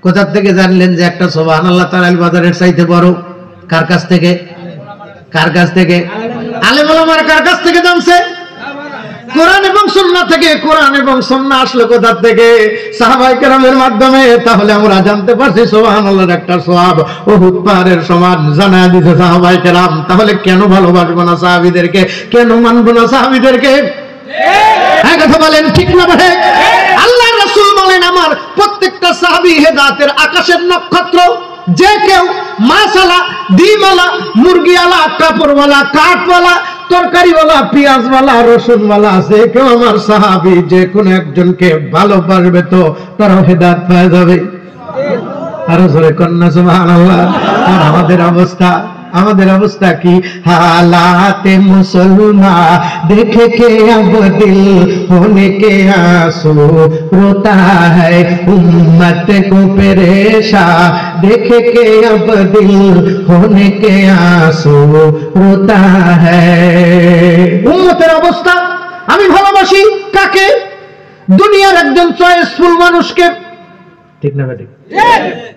কোথা থেকে জানলেন যে একটা সুবহানাল্লাহ তারাই বাজারের চাইতে বড়? কার কাছ থেকে? কার কাছ থেকে? আলেম ওলামার কার কাছ থেকে জানছে? কোরআন এবং সুন্নাহ থেকে। কোরআন এবং সুন্নাহ আসলো কোথা থেকে? সাহাবায়ে কেরামের মাধ্যমে। তাহলে আমরা জানতে পারছি সুবহানাল্লাহর একটা সওয়াব উহুদ পাহাড়ের সমান জানায় দিয়েছে সাহাবায়ে কেরাম। তাহলে কেন ভালোবাসবো না সাহাবীদেরকে? কেন মানবো না সাহাবীদেরকে? এক কথা বলেন, ঠিক না ভাই? আল্লাহর রাসূল বলেন, আমার প্রত্যেকটা সাহাবী হেদায়েতের আকাশের নক্ষত্র। যে কেউ মাছওয়ালা, ডিমওয়ালা, মুরগিওয়ালা, কাপড়ওয়ালা, কাঠওয়ালা, তরকারিওয়ালা, পেঁয়াজওয়ালা, রসুনওয়ালা, যে কেউ আমার সাহাবী, যে কোনো একজনকে ভালোবাসবে তো তারাও হেদায়েত পেয়ে যাবে। আরো জোরে কন্যা সুবহানাল্লাহ। আর আমাদের অবস্থা কি? হালাতে মুসলমান দেখে কে अब दिल होने के आंसू रोता है, उम्मत को परेशान देखे के अब दिल होने के आंसू रोता है। উম্মতের অবস্থা। আমি ভালোবাসি কাকে? দুনিয়ার একজন চয়েসফুল মানুষকে। ঠিক না ঠিক?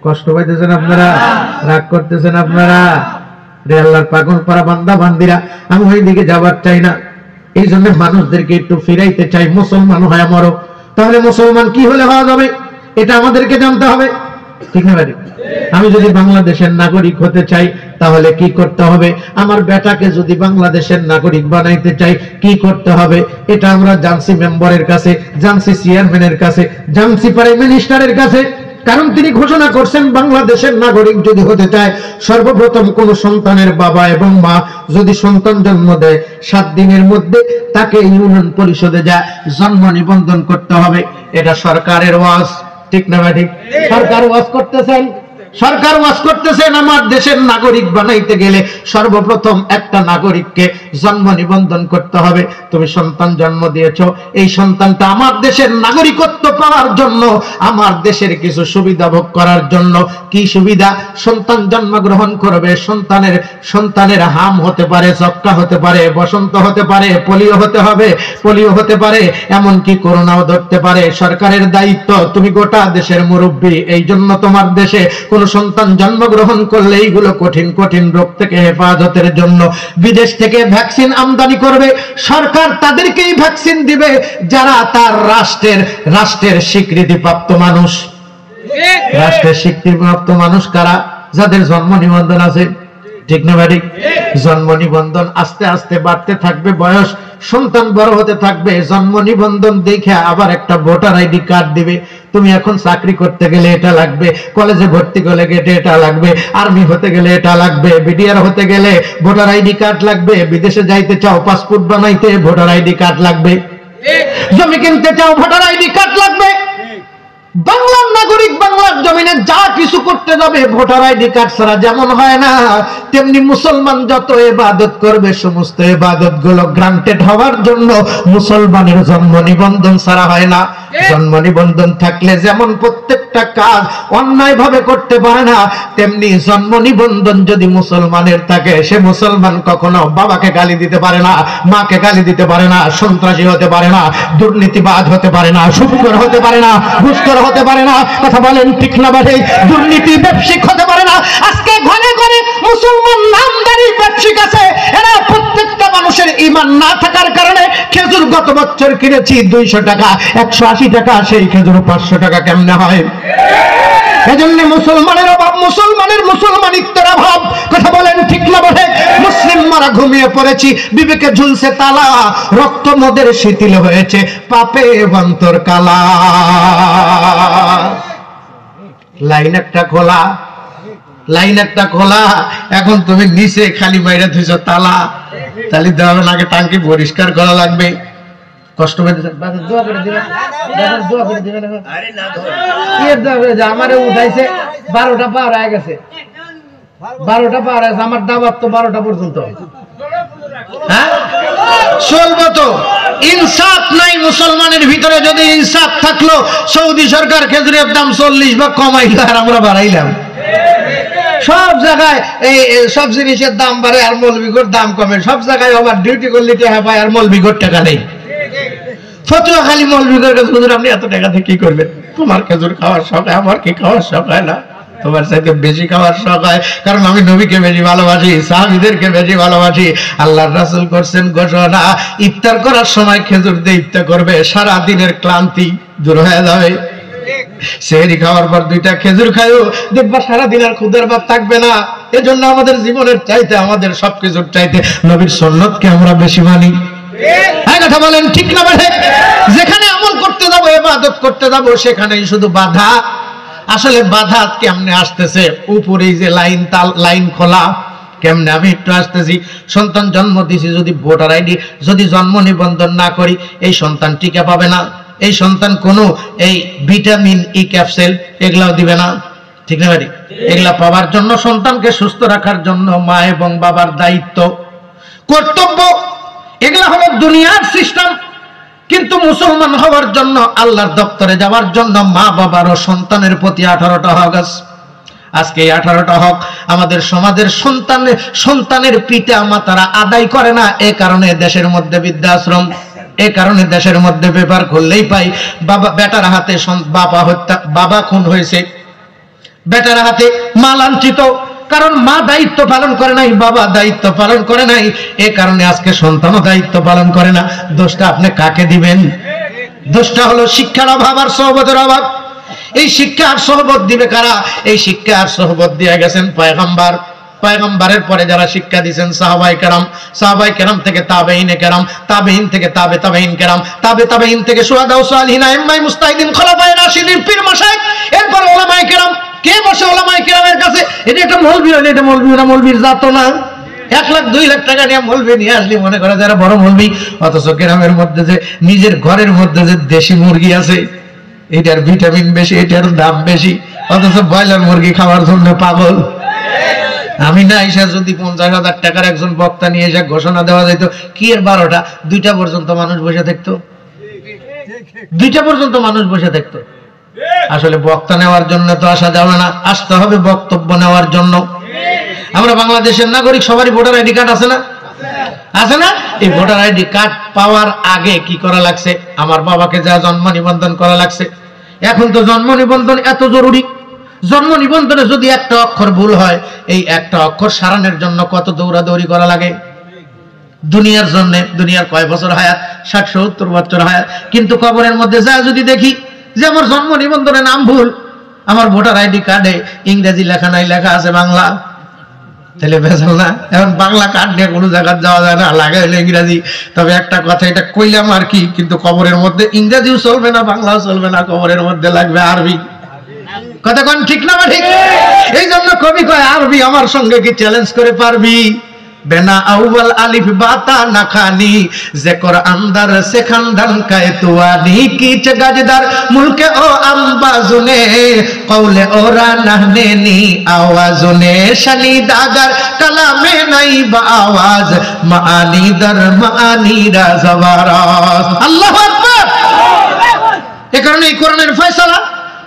কষ্ট পাইতেছেন আপনারা? রাগ করতেছেন আপনারা? রে আল্লাহর পাগল পারা বান্দা বান্দিরা, আমি ওই দিকে যাবার চাই না। এই জন্য মানুষদেরকে একটু ফিরাইতে চাই। মুসলমান হয় আমারও। তাহলে মুসলমান কি হলে হওয়া যাবে এটা আমাদেরকে জানতে হবে। ঠিক না ভাই? আমি যদি বাংলাদেশের নাগরিক হতে চাই তাহলে কি করতে হবে? আমার বেটাকে যদি বাংলাদেশের নাগরিক বানাইতে চাই কি করতে হবে? এটা আমরা জানছি মেম্বারের কাছে, জানছি চেয়ারম্যানের কাছে, জানছি প্রাইম মিনিস্টারের কাছে। কারণ তিনি ঘোষণা করছেন বাংলাদেশের নাগরিক যদি হতে চায় সর্বপ্রথম কোন সন্তানের বাবা এবং মা যদি সন্তান জন্ম দেয় 7 দিনের মধ্যে তাকে ইউনিয়ন পরিষদে যা জন্ম নিবন্ধন করতে হবে। এটা সরকারের ওয়াজ। ঠিক না ভাই? সরকার ওয়াজ করতেছেন আমার দেশের নাগরিক বানাইতে গেলে সর্বপ্রথম একটা নাগরিককে জন্ম নিবন্ধন করতে হবে। তুমি সন্তান জন্ম দিয়েছো, এই সন্তানটা আমার দেশের নাগরিকত্ব পাওয়ার জন্য, আমার দেশের কিছু সুবিধা ভোগ করার জন্য। কি সুবিধা? সন্তান জন্মগ্রহণ করবে, সন্তানের হাম হতে পারে, যক্কা হতে পারে, বসন্ত হতে পারে, পোলিও হতে পারে, এমনকি করোনাও ধরতে পারে। সরকারের দায়িত্ব, তুমি গোটা দেশের মুরব্বী, এই জন্য তোমার দেশে কোন সন্তান জন্মগ্রহণ করলে এইগুলো কঠিন কঠিন রোগ থেকে হেফাজতের জন্য বিদেশ থেকে ভ্যাকসিন আমদানি করবে। সরকার তাদেরকেই ভ্যাকসিন দিবে যারা তার রাষ্ট্রের স্বীকৃতিপ্রাপ্ত মানুষ। রাষ্ট্রের স্বীকৃতিপ্রাপ্ত মানুষ কারা? যাদের জন্ম নিবন্ধন আছে। ঠিক না ভাই? জন্ম নিবন্ধন আস্তে আস্তে বাড়তে থাকবে, বয়স, সন্তান বড় হতে থাকবে, জন্ম নিবন্ধন দেখে আবার একটা ভোটার আইডি কার্ড দিবে। তুমি এখন চাকরি করতে গেলে এটা লাগবে, কলেজে ভর্তি হলে গেলে এটা লাগবে, আর্মি হতে গেলে এটা লাগবে, বিডিআর হতে গেলে ভোটার আইডি কার্ড লাগবে, বিদেশে যাইতে চাও পাসপোর্ট বানাইতে ভোটার আইডি কার্ড লাগবে, জমি কিনতে চাও ভোটার আইডি কার্ড লাগবে। বাংলার নাগরিক বাংলার জমিনে যা কিছু করতে যাবে ভোটার আইডি কার্ড ছাড়া যেমন হয় না, তেমনি মুসলমান যত ইবাদত করবে সমস্ত ইবাদত গুলো গ্রান্টেড হওয়ার জন্য মুসলমানের জন্ম নিবন্ধন ছাড়া হয় না। জন্ম নিবন্ধন থাকলে যেমন প্রত্যেকটা কাজ অন্যায় ভাবে করতে পারে না, তেমনি জন্ম নিবন্ধন যদি মুসলমানের থাকে সে মুসলমান কখনো বাবাকে গালি দিতে পারে না, মাকে গালি দিতে পারে না, সন্ত্রাসী হতে পারে না, দুর্নীতিবাজ হতে পারে না, সুদখোর হতে পারে না, ঘুষখোর হতে পারে না। কথা বলেন ঠিক না ভাই? দুর্নীতি ব্যবসায়িক হতে পারে না। আজকে ঘরে ঘরে মুসলমান নামদারি ব্যবসায়িক আছে, এরা প্রত্যেকটা মানুষের ঈমান না থাকার কারণে খেজুর গত বছর কিনেছি 200 টাকা, 180 টাকা, সেই খেজুর 500 টাকা কেমনে হয়? এজন্য মুসলমানের অভাব, মুসলমানিত্বের অভাব। কথা বলেন ঠিক না বলে? মুসলিম মারা ঘুমিয়ে পড়েছি, বিবেকে ঝুলছে তালা, রক্ত মোদের শিথিল হয়েছে, পাপে অন্তর কালা। লাইন একটা খোলা, এখন তুমি নিচে খালি বাইরে ধুইছো তালা, তাহলে দেওয়া আগে টাঙ্কি পরিষ্কার করা লাগবে। কষ্ট পেতে দোয়া করে দিবেন, দোয়া করে দিবেন। আমারে উঠাইছে 12টা পার হয়ে গেছে, 12টা পার হয়েছে, আমার দাবাত তো 12টা পর্যন্ত। হ্যাঁ চলবো তো? ইনসাফ নাই মুসলমানের ভিতরে। যদি ইনসাফ থাকলো, সৌদি সরকার খেজুরের দাম 40 বা কমাইল আর আমরা বাড়াইলাম। সব জায়গায় এই সব জিনিসের দাম বাড়ে আর মৌলবীর দাম কমে। সব জায়গায় আবার ডিউটি করলে টাকা পায় আর মৌলবীর টাকা নেই। ফতুয়া খালি মৌলবীর কাছে, হুজুর আপনি এত টাকাতে কি করবেন? তোমার খেজুর খাওয়ার শখ, আমার কি খাওয়ার শখ হয় না? তোমার চাইতে বেশি খাওয়ার শখ হয়, কারণ আমি নবীকে বেশি ভালোবাসি, সাহাবীদেরকে বেশি ভালোবাসি। আল্লাহর রাসূল করছেন ঘোষণা, ইফতার করার সময় খেজুর দিয়ে ইফতার করবে, সারা দিনের ক্লান্তি দূর হয়ে যাবে। সেহরি খাওয়ার পর 2টা খেজুর খায়ও, দেখবা সারাদিন আর ক্ষুধার ভাব থাকবে না। এজন্য আমাদের জীবনের চাইতে, আমাদের সবকিছুর চাইতে নবীর সুন্নতকে আমরা বেশি মানি। এই কথা বলেন ঠিক না বেঠে? যেখানে আমল করতে যাবো, ইবাদত করতে যাবো, সেখানেই শুধু বাধা। আসলে বাধা কেমনে আসতেছে? উপরে যে লাইন খোলা, কেমনে? আমি একটু আসতেছি। সন্তান জন্ম দিছি, যদি ভোটার আইডি, যদি জন্ম নিবন্ধন না করি, এই সন্তান টিকা পাবে না। এই সন্তান কোনো এই ভিটামিন ই ক্যাপসুল এগুলাও দিবে না, ঠিক না ভাই? এগুলা পাওয়ার জন্য, সন্তানকে সুস্থ রাখার জন্য মা এবং বাবার দায়িত্ব, কর্তব্য। এগুলা হলো দুনিয়ার সিস্টেম। কিন্তু মুসলমান হওয়ার জন্য, আল্লাহর দপ্তরে যাওয়ার জন্য মা বাবার ও সন্তানের প্রতি 18টা হক আছে। আজকে এই 18টা হক আমাদের সমাজের সন্তানের পিতা মাতারা আদায় করে না। এই কারণে দেশের মধ্যে বৃদ্ধাশ্রম, এই কারণে দেশের মধ্যে পেপার খুললেই পাই বাবা বেটার হাতে বাবা খুন হয়েছে, বেটার হাতে মা লাঞ্ছিত, কারণ মা দায়িত্ব পালন করে নাই, বাবা দায়িত্ব পালন করে নাই। এই কারণে আজকে সন্তানও দায়িত্ব পালন করে না। দোষটা আপনি কাকে দিবেন? দোষটা হলো শিক্ষার অভাব আর সোহবতের অভাব। এই শিক্ষা আর সোহবত দিবে কারা? এই শিক্ষা আর সোহবত দিয়ে গেছেন পয়গম্বর। পয়গম্বরের পরে যারা শিক্ষা দিয়েছেন সাহাবায়ে কেরাম, সাহাবায়ে কেরাম থেকে তাবেঈনে কেরাম, তাবেঈন থেকে তাবেঈন কেরাম, তাবেঈন থেকে শুহাদা ও সালিহিন, আইম্মায়ে মুজতাহিদিন, খোলাফায়ে রাশিদিন, পীর মাশায়েখ, এরপর উলামায়ে কেরাম। কে বসে উলামায়ে কেরামের কাছে? এটা একটা মৌলভী হলে, এটা মৌলভী না, মৌলভীর জাত না। 1 লাখ 2 লাখ টাকা নিয়ে মৌলভী নিয়ে আসলি মনে করে যারা বড় মৌলভী। অথচ কেরামের মধ্যে যে নিজের ঘরের মধ্যে যে দেশি মুরগি আছে, এটার ভিটামিন বেশি, এটার দাম বেশি, অথচ ব্রয়লার মুরগি খাওয়ার জন্য পাগল। আমি না এসে যদি 50,000 টাকার একজন বক্তা নিয়ে এসে ঘোষণা দেওয়া যেত, কি এর 12টা 2টা পর্যন্ত মানুষ বসে থাকতো, 2টা পর্যন্ত মানুষ বসে থাকতো। আসলে বক্তা নেওয়ার জন্য তো আসা যাবে না, আসতে হবে বক্তব্য নেওয়ার জন্য। আমরা বাংলাদেশের নাগরিক, সবারই ভোটার আইডি কার্ড আছে না? আছে না? এই ভোটার আইডি কার্ড পাওয়ার আগে কি করা লাগছে? আমার বাবাকে যা জন্ম নিবন্ধন করা লাগছে। এখন তো জন্ম নিবন্ধন এত জরুরি, জন্ম নিবন্ধনে যদি একটা অক্ষর ভুল হয়, এই একটা অক্ষর সারানোর জন্য কত দৌড়াদৌড়ি করা লাগে। দুনিয়ার জন্য, দুনিয়ার কয় বছর হায়াত? 60-70 বছর হায়াত। কিন্তু কবরের মধ্যে যা যদি দেখি যে আমার জন্ম নিবন্ধনের নাম ভুল, আমার ভোটার আইডি কার্ডে ইংরেজি লেখা নাই, লেখা আছে বাংলা, তাহলে ভেজাল না? এখন বাংলা কার্ড নিয়ে কোনো জায়গায় যাওয়া যায় না, লাগে হলে ইংরেজি। তবে একটা কথা, এটা কইলাম আর কি, কিন্তু কবরের মধ্যে ইংরেজিও চলবে না, বাংলাও চলবে না, কবরের মধ্যে লাগবে আরবি। কথা কোন ঠিক না? ঠিক। এই জন্য কবি কয়, আরবি আমার সঙ্গে কি চ্যালেঞ্জ করে পারবি? বেনা আউয়াল আলিফ বাতা না খানি, যে কোরআনদার সে খানদান কায়ে তুয়ানি, কিচ গাজদার মুলকে ও আম্বাজুনে, কওলে ওরা নাহনে নি আওয়াজুনে, শানি দাগার কালামে নাই বা আওয়াজ, মাআনি দার মাআনি রা জবারাস। আল্লাহু আকবার। এই কারণে এই কোরআনের ফয়সালা,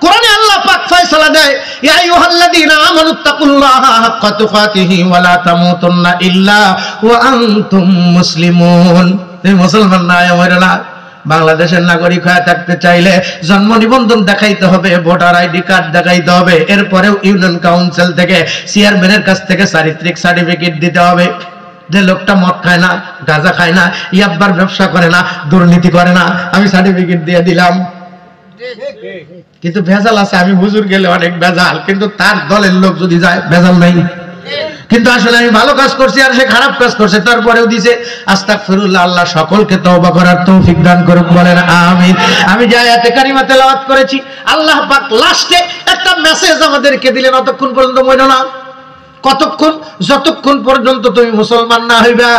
কোরআনে আল্লাহ পাক ফয়সালা দেয়, ইয়া আইয়ুহাল্লাযীনা আমানুত্তাকুল্লাহা হাক্কা তুকাতিহি ওয়া লা তামুতুন্না ইল্লা ওয়া আনতুম মুসলিমুন। এই মুসলমান না হয় না, বাংলাদেশের নাগরিক হয়ে থাকতে চাইলে জন্ম নিবন্ধন দেখাইতে হবে, ভোটার আইডি কার্ড দেখাইতে হবে, এরপরেও ইউনিয়ন কাউন্সিল থেকে, চেয়ারম্যানের কাছ থেকে চারিত্রিক সার্টিফিকেট দিতে হবে যে লোকটা মদ খায় না, গাঁজা খায় না, ইয়াব্বার ব্যবসা করে না, দুর্নীতি করে না, আমি সার্টিফিকেট দিয়ে দিলাম। কিন্তু ভেজাল আছে, আমি হুজুর গেলে অনেক ভেজাল, কিন্তু তার দলের লোক যদি যায় ভেজাল নাই। কিন্তু আসলে আমি ভালো কাজ করছি আর সে খারাপ কাজ করছে, তারপরেও দিছে। আস্তাগফিরুল্লাহ। আল্লাহ সকলকে তওবা করার তৌফিক দান করুক, বলেন আমিন। আমি যে আয়াতে কারিমা তেলাওয়াত করেছি, আল্লাহ পাক লাস্টে একটা মেসেজ আমাদেরকে দিলেন, অতক্ষণ পর্যন্ত মনে না, কতক্ষণ? যতক্ষণ পর্যন্ত তুমি মুসলমান না হইবা।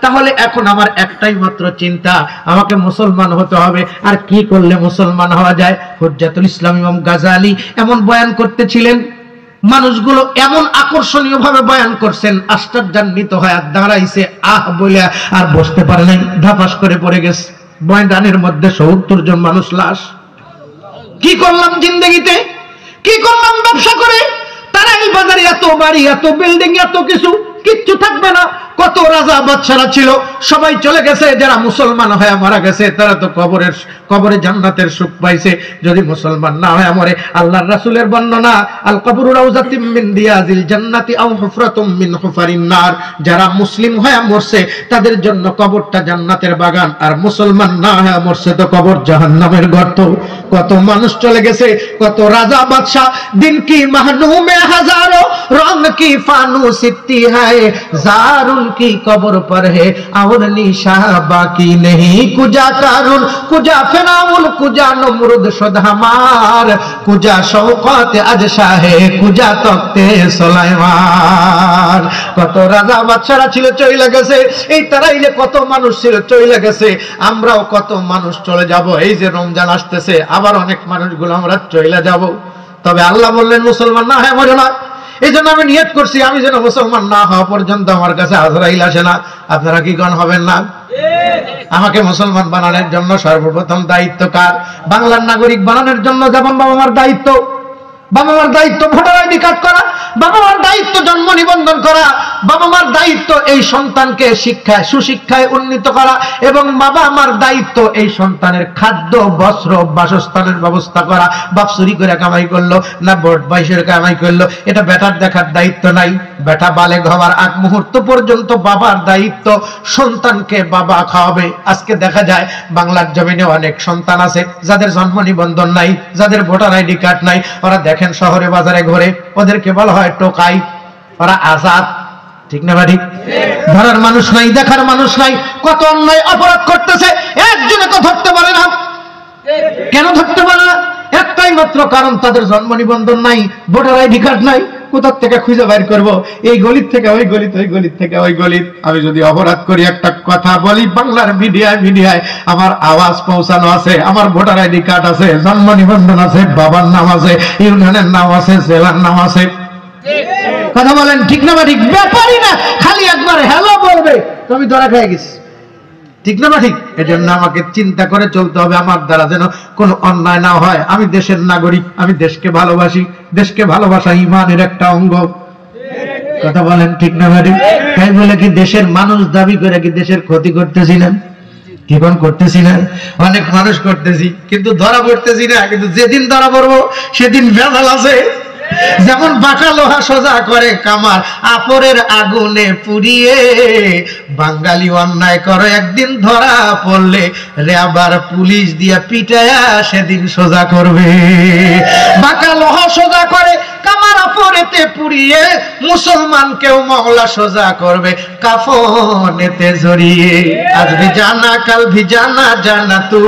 তাহলে এখন আমার একটাই মাত্র চিন্তা, আমাকে মুসলমান হতে হবে। আর কি করলে মুসলমান হওয়া যায়? হুজ্জাতুল ইসলাম ইমাম গাজালি এমন বয়ান করতেছিলেন, মানুষগুলো এমন আকর্ষণীয় ভাবে বয়ান করছেন, আশ্চর্যান্বিত হয়ে দাঁড়াইছে, আহ বলে আর বসতে পারে নাই, ধাপাস করে পড়ে গেছে। বয়ানের মধ্যে ৭০ জন মানুষ লাশ। কি করলাম জিন্দেগিতে? কি করলাম ব্যবসা করে? তারা এই বাজারে এত বাড়ি, এত বিল্ডিং, এত কিছু, কিচ্ছু থাকবে না। কত রাজা বাদশারা ছিল, সবাই চলে গেছে। যারা মুসলমান হয়ে মারা গেছে তারা তো কবরে জান্নাতের সুখ পাইছে। যদি মুসলমান না হয়ে মরে, আল্লাহর রাসূলের বর্ণনা, আল কবরু রাউযাতুম মিন রিয়াজিল জান্নাতি আও হুফরাতুম মিন হুফারিন নার। যারা মুসলিম হয়ে মরছে তাদের জন্য কবরটা জান্নাতের বাগান, আর মুসলমান না হয়ে মরছে তো কবর জাহান্নামের গর্ত। কত মানুষ চলে গেছে, কত রাজা বাদশা। দিন কি মাহনুমে হাজারো, রং কি ফানুস ইত্তি है, जार उनकी कब्र पर है और निशा बाकी नहीं। कुजा कारून, कुजा फिराउन, कुजा नमरूद शुद हमार, कुजा शौकत अजशा है, कुजा तख्ते सुलाइमान। কত রাজা বাদশারা ছিল চলে গেছে, এই তারাইলে কত মানুষ ছিল চলে গেছে। আমরাও কত মানুষ চলে যাব। এই যে রমজান আসতেছে, আবার অনেক মানুষগুলো আমরা চলে যাব। তবে আল্লাহ বললেন মুসলমান না হয়ে মরো না। এই জন্য আমি নিয়ত করছি, আমি যেন মুসলমান না হওয়া পর্যন্ত আমার কাছে আজরাইল আসে না। আপনারা কি গণ হবেন না? আমাকে মুসলমান বানানোর জন্য সর্বপ্রথম দায়িত্ব কার? বাংলার নাগরিক বানানোর জন্য যেমন বাবা মার দায়িত্ব, বাবা মার দায়িত্ব ভোটার আইডি কার্ড করা, বাবা মার দায়িত্ব জন্ম নিবন্ধন করা, বাবা মার দায়িত্ব এই সন্তানকে শিক্ষায় সুশিক্ষায় উন্নীত করা, এবং বাবা মার দায়িত্ব এই সন্তানের খাদ্য বস্ত্র বাসস্থানের ব্যবস্থা করা। বাপ চুরি করে কামাই করলো না ভোট বাইশের কামাই করলো, এটা বেটার দেখার দায়িত্ব নাই। বেটা বালেগ হওয়ার আগ মুহূর্ত পর্যন্ত বাবার দায়িত্ব সন্তানকে বাবা খাওয়াবে। আজকে দেখা যায় বাংলার জমিনে অনেক সন্তান আছে যাদের জন্ম নিবন্ধন নাই, যাদের ভোটার আইডি কার্ড নাই। ওরা দেখেন শহরে বাজারে ঘুরে, ওদেরকে বলা হয় টোকাই, ওরা আজাদ। ঠিক না ঠিক? ধরার মানুষ নাই, দেখার মানুষ নাই, কত অন্যায় অপরাধ করতেছে, একজনে তো ধরতে পারে না। কেন ধরতে পারে না? একটাই মাত্র কারণ, তাদের জন্ম নিবন্ধন নাই, ভোটার আইডি কার্ড নাই। কোথা থেকে খুঁজে বাইর করবো? এই গলির থেকে ওই গলিত, ওই গলির থেকে ওই গলিত। আমি যদি অপরাধ করি, একটা কথা বলি, বাংলার মিডিয়ায় আমার আওয়াজ পৌঁছানো আছে, আমার ভোটার আইডি কার্ড আছে, জন্ম নিবন্ধন আছে, বাবার নাম আছে, ইউনিয়নের নাম আছে, জেলার নাম আছে। কথা বলেন ঠিক না ঠিক? ব্যাপারই না, খালি একবার হ্যালো বলবে তো আমি ধরা খেয়ে গেছি। ঠিক না ঠিক? এজন্য আমাকে চিন্তা করে চলতে হবে, আমার দ্বারা যেন কোনো অন্যায় না হয়। আমি দেশের নাগরিক, আমি দেশকে ভালোবাসি, দেশকে ভালোবাসা ইমানের একটা অঙ্গ। কথা বলেন ঠিক না ঠিক? তাই বলে কি দেশের মানুষ দাবি করে কি দেশের ক্ষতি করতেছি না? কি কোন করতেছি না? অনেক মানুষ করতেছি, কিন্তু ধরা পড়তেছি না। কিন্তু যেদিন ধরা পড়বো সেদিন ভেজাল আছে। যেমন বাঁকা লোহা সোজা করে কামার, আপরের আগুনে পুড়িয়ে। বাঙালি অন্যায় করে একদিন ধরা পড়লে রেবার পুলিশ দিয়া পিটায়া সেদিন সোজা করবে। বাঁকা লোহা সোজা করে কামার, আপরেতে পুড়িয়ে। মুসলমানকেও মওলা সোজা করবে কাফনেতে জড়িয়ে। আজ ভি জানা কাল ভি জানা, জানা তু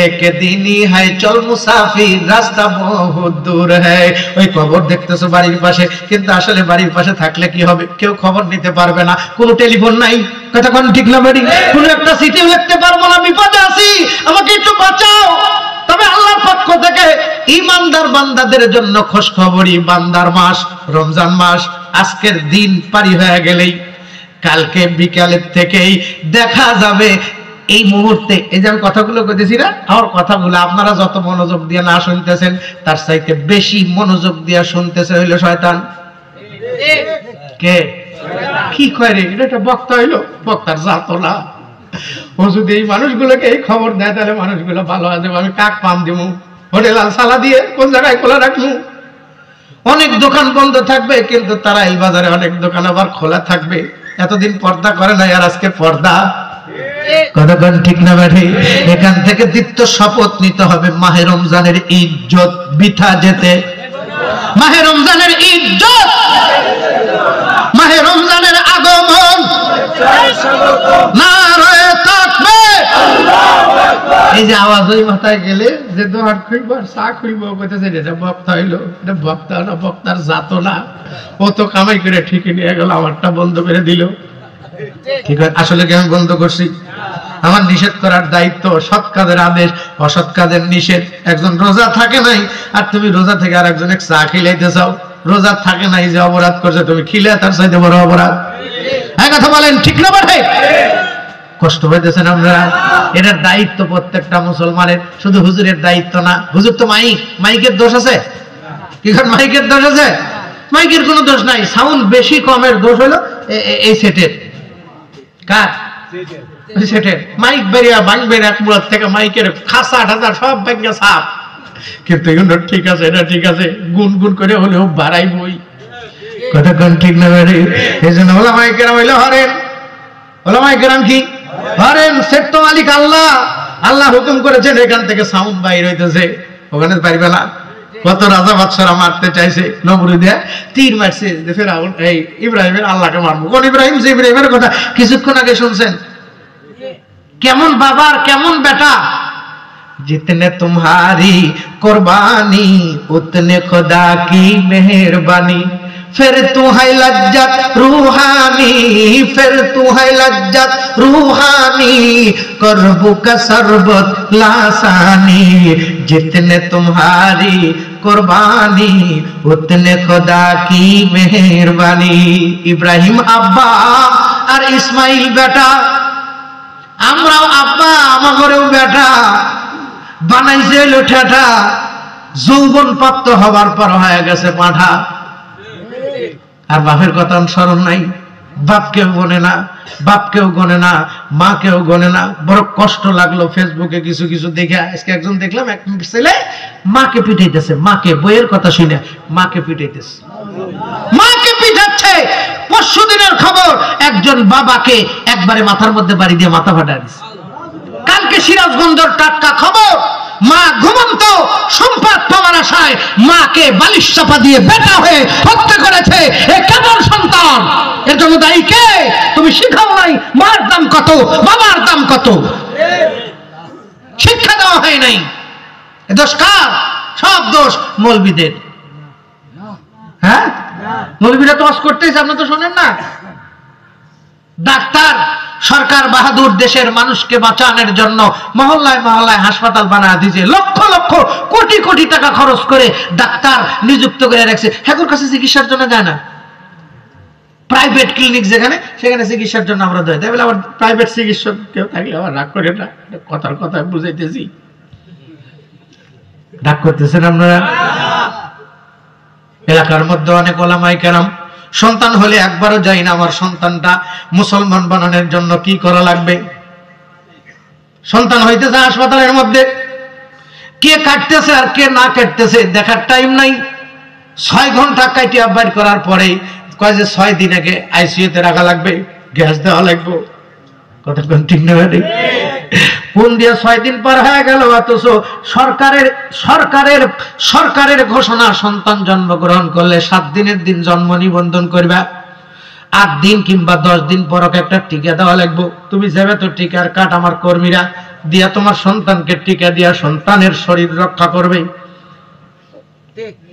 এক দিনই হয়, চল মুসাফির রাস্তা বহুত দূর হ্যায়। ওই কবর দেখতেছো বাড়ির পাশে, কিন্তু আসলে বাড়ির পাশে থাকলে কি হবে? কেউ খবর নিতে পারবে না, কোনো টেলিফোন নাই। কথা কোন ঠিক না বেরি? কোনো একটা চিঠি লিখতে পারবো না, বিপদে আছি, আমাকে একটু বাঁচাও। তবে আল্লাহর পক্ষ থেকে ঈমানদার বান্দাদের জন্য খোঁজ খবরই বান্দার মাস রমজান মাস। আজকের দিন পারি হয়ে গেলেই কালকে বিকালের থেকেই দেখা যাবে এই মুহূর্তে। এই যে আমি কথাগুলো কইতেছি না, আমার কথাগুলো আপনারা যত মনোযোগ দিয়ে না শুনতেছেন, তার চাইতে বেশি মনোযোগ দিয়ে শুনতেছে হইল শয়তান। কে কি করে? এটা একটা বক্তা হইলো, বক্তার জাত না। ও যদি এই মানুষগুলোকে এই খবর দেয় তাহলে মানুষগুলো ভালো আছে। আমি কাক পাম দিব, হোটেল আল সালা দিয়ে কোন জায়গায় খোলা রাখবো? অনেক দোকান বন্ধ থাকবে, কিন্তু তারাইল বাজারে অনেক দোকান আবার খোলা থাকবে। এতদিন পর্দা করে না, আর আজকে পর্দা। কতক্ষণ ঠিক না ব্যাঠি? এখান থেকে দীপ্ত শপথ নিতে হবে, মাহে রমজানের ইজ্জত বিথা যেতে। মাহে রমজানের ইজ্জত, মাহে রমজানের আগমন, নারায়ে তাকবীর। এই যে আওয়াজ ওই মাথায় গেলে যে দোহার খুইব আর চা খুইব কইতেছে, এটা বক্তা হইলো। এটা বক্তা না, বক্তার জাত না। ও তো কামাই করে ঠিকই নিয়ে গেল, আমারটা বন্ধ করে দিল। ঠিক আছে, আসলে কি আমি বন্ধ করছি? আমার নিষেধ করার দায়িত্ব, সৎ কাজের আদেশ, অসৎ কাজের নিষেধ। একজন রোজা থাকে নাই আর তুমি রোজা থেকে আর একজনে চা খিলাইতে চাও। রোজা থাকে নাই যে অপরাধ করছে, তুমি খিলে তার চাইতে বড় অপরাধ। হ্যাঁ কথা বলেন ঠিক না বটে? কষ্ট পাইতেছেন আপনারা? এটার দায়িত্ব প্রত্যেকটা মুসলমানের, শুধু হুজুরের দায়িত্ব না। হুজুর তো মাইকের দোষ আছে। কি মাইকের দোষ আছে? মাইকের কোনো দোষ নাই, সাউন্ড বেশি কমের দোষ হলো এই সেটের। কার সেটের মাইক বেরিয়া ভাঙবেন এক মুড়ার থেকে মাইকের খাসা ঠাসা সব ব্যাঙ্গে সাপ, কিন্তু এগুলো ঠিক আছে, এটা ঠিক আছে, গুনগুন করে হলেও বাড়াইবই। কতক্ষণ ঠিক না বেড়ে? এই জন্য ওলামায়ে কেরাম হইলে হরেন, ওলামায়ে কেরাম কি হরেন, সেট তো মালিক আল্লাহ। আল্লাহ হুকুম করেছেন এখান থেকে সাউন্ড বাইর হইতেছে, ওখানে পারবে না। কত রাজা বাদশারা মারতে চাইছে, নমরুদে তীর মারছে, ফেরাউন এই ইব্রাহিমের আল্লাহকে মারবো। কোন ইব্রাহিম? যে ইব্রাহিমের কথা কিছুক্ষণ আগে শুনছেন। কেমন বাবার কেমন বেটা। जितने तुम्हारी कुर्बानी उतने खुदा की मेहरबानी, फिर तू है लज्जत रूहानी, फिर तू है लज्जत रूहानी, कर्बू का शरबत लासानी, जितने तुम्हारी कुर्बानी उतने खुदा की मेहरबानी। इब्राहिम अब्बा और इस्माइल बेटा, আমরাও আব্বা, আমাগরেও বেটা বানাইছে লোঠাটা, যৌবন প্রাপ্ত হবার পর হয়ে গেছে পাঠা। আর বাপের কথা স্মরণ নাই, বাপকেও গনে না, বাপকেও গনে না, মাকেও গনে না। বড় কষ্ট লাগলো ফেসবুকে কিছু কিছু দেখে। আজকে একজন দেখলাম, এক ছেলে মাকে পিটাইতেছে, মাকে, বইয়ের কথা শুনে মাকে পিটাইতেছে, মাকে পিটাচ্ছে। পরশু দিনের খবর, একজন বাবাকে একবারে মাথার মধ্যে বাড়ি দিয়ে মাথা ফাটায় দিচ্ছে। কালকে সিরাজগঞ্জের টাটকা খবর, মা ঘুমন্ত, সম্পদ পাওয়ার আশায় মাকে বালিশ চাপা দিয়ে বেটা হয়ে হত্যা করেছে। এ কেমন সন্তান? এর জন্য দায়ী কে? তুমি শিখাও নাই মার দাম কত, বাবার দাম কত, শিক্ষা দেওয়া হয় নাই। এ দোষ কার? সব দোষ মৌলবীদের। হ্যাঁ, মৌলবীরা তো ওয়াজ করতেছে, আপনি তো শোনেন না। ডাক্তার সরকার বাহাদুর দেশের মানুষকে বাঁচানোর জন্য মহল্লায় মহল্লায় হাসপাতাল বানায় দিয়েছে, লক্ষ লক্ষ কোটি কোটি টাকা খরচ করে ডাক্তার নিযুক্ত করে রাখছে। হ্যাঁ, কাছে চিকিৎসার জন্য যায় না। প্রাইভেট ক্লিনিক যেখানে, সেখানে চিকিৎসার জন্য আমরা দেয়। তাই বলে আবার প্রাইভেট চিকিৎসক কেউ থাকলে আবার রাগ করে না, কথার কথা বুঝাইতেছি। রাগ করতেছেন আপনারা? এলাকার মধ্যে অনেক ওলামায়ে কেরাম সন্তান হলে একবারও যাই না আমার সন্তানটা মুসলমান বানানোর জন্য কি করা লাগবে। সন্তান হইতেছে হাসপাতালের মধ্যে, কে কাটতেছে আর কে না কাটতেছে দেখার টাইম নাই। 6 ঘন্টা কাটিয়ে বাইর করার পরে কয় যে 6 দিন আগে আইসিইউতে রাখা লাগবে, গ্যাস দেওয়া লাগবে। কতক্ষণ ঠিক না? কোন দিয়ে 6 দিন পার হয়ে গেল, অথচ সরকারের ঘোষণা, সন্তান জন্মগ্রহণ করলে 7 দিনের দিন জন্ম নিবন্ধন করবা, 8 দিন কিংবা 10 দিন পর একটা টিকা দেওয়া লাগবে। তুমি যাবে তো টিকার কাট আমার কর্মীরা দিয়া তোমার সন্তানকে টিকা দিয়া সন্তানের শরীর রক্ষা করবে।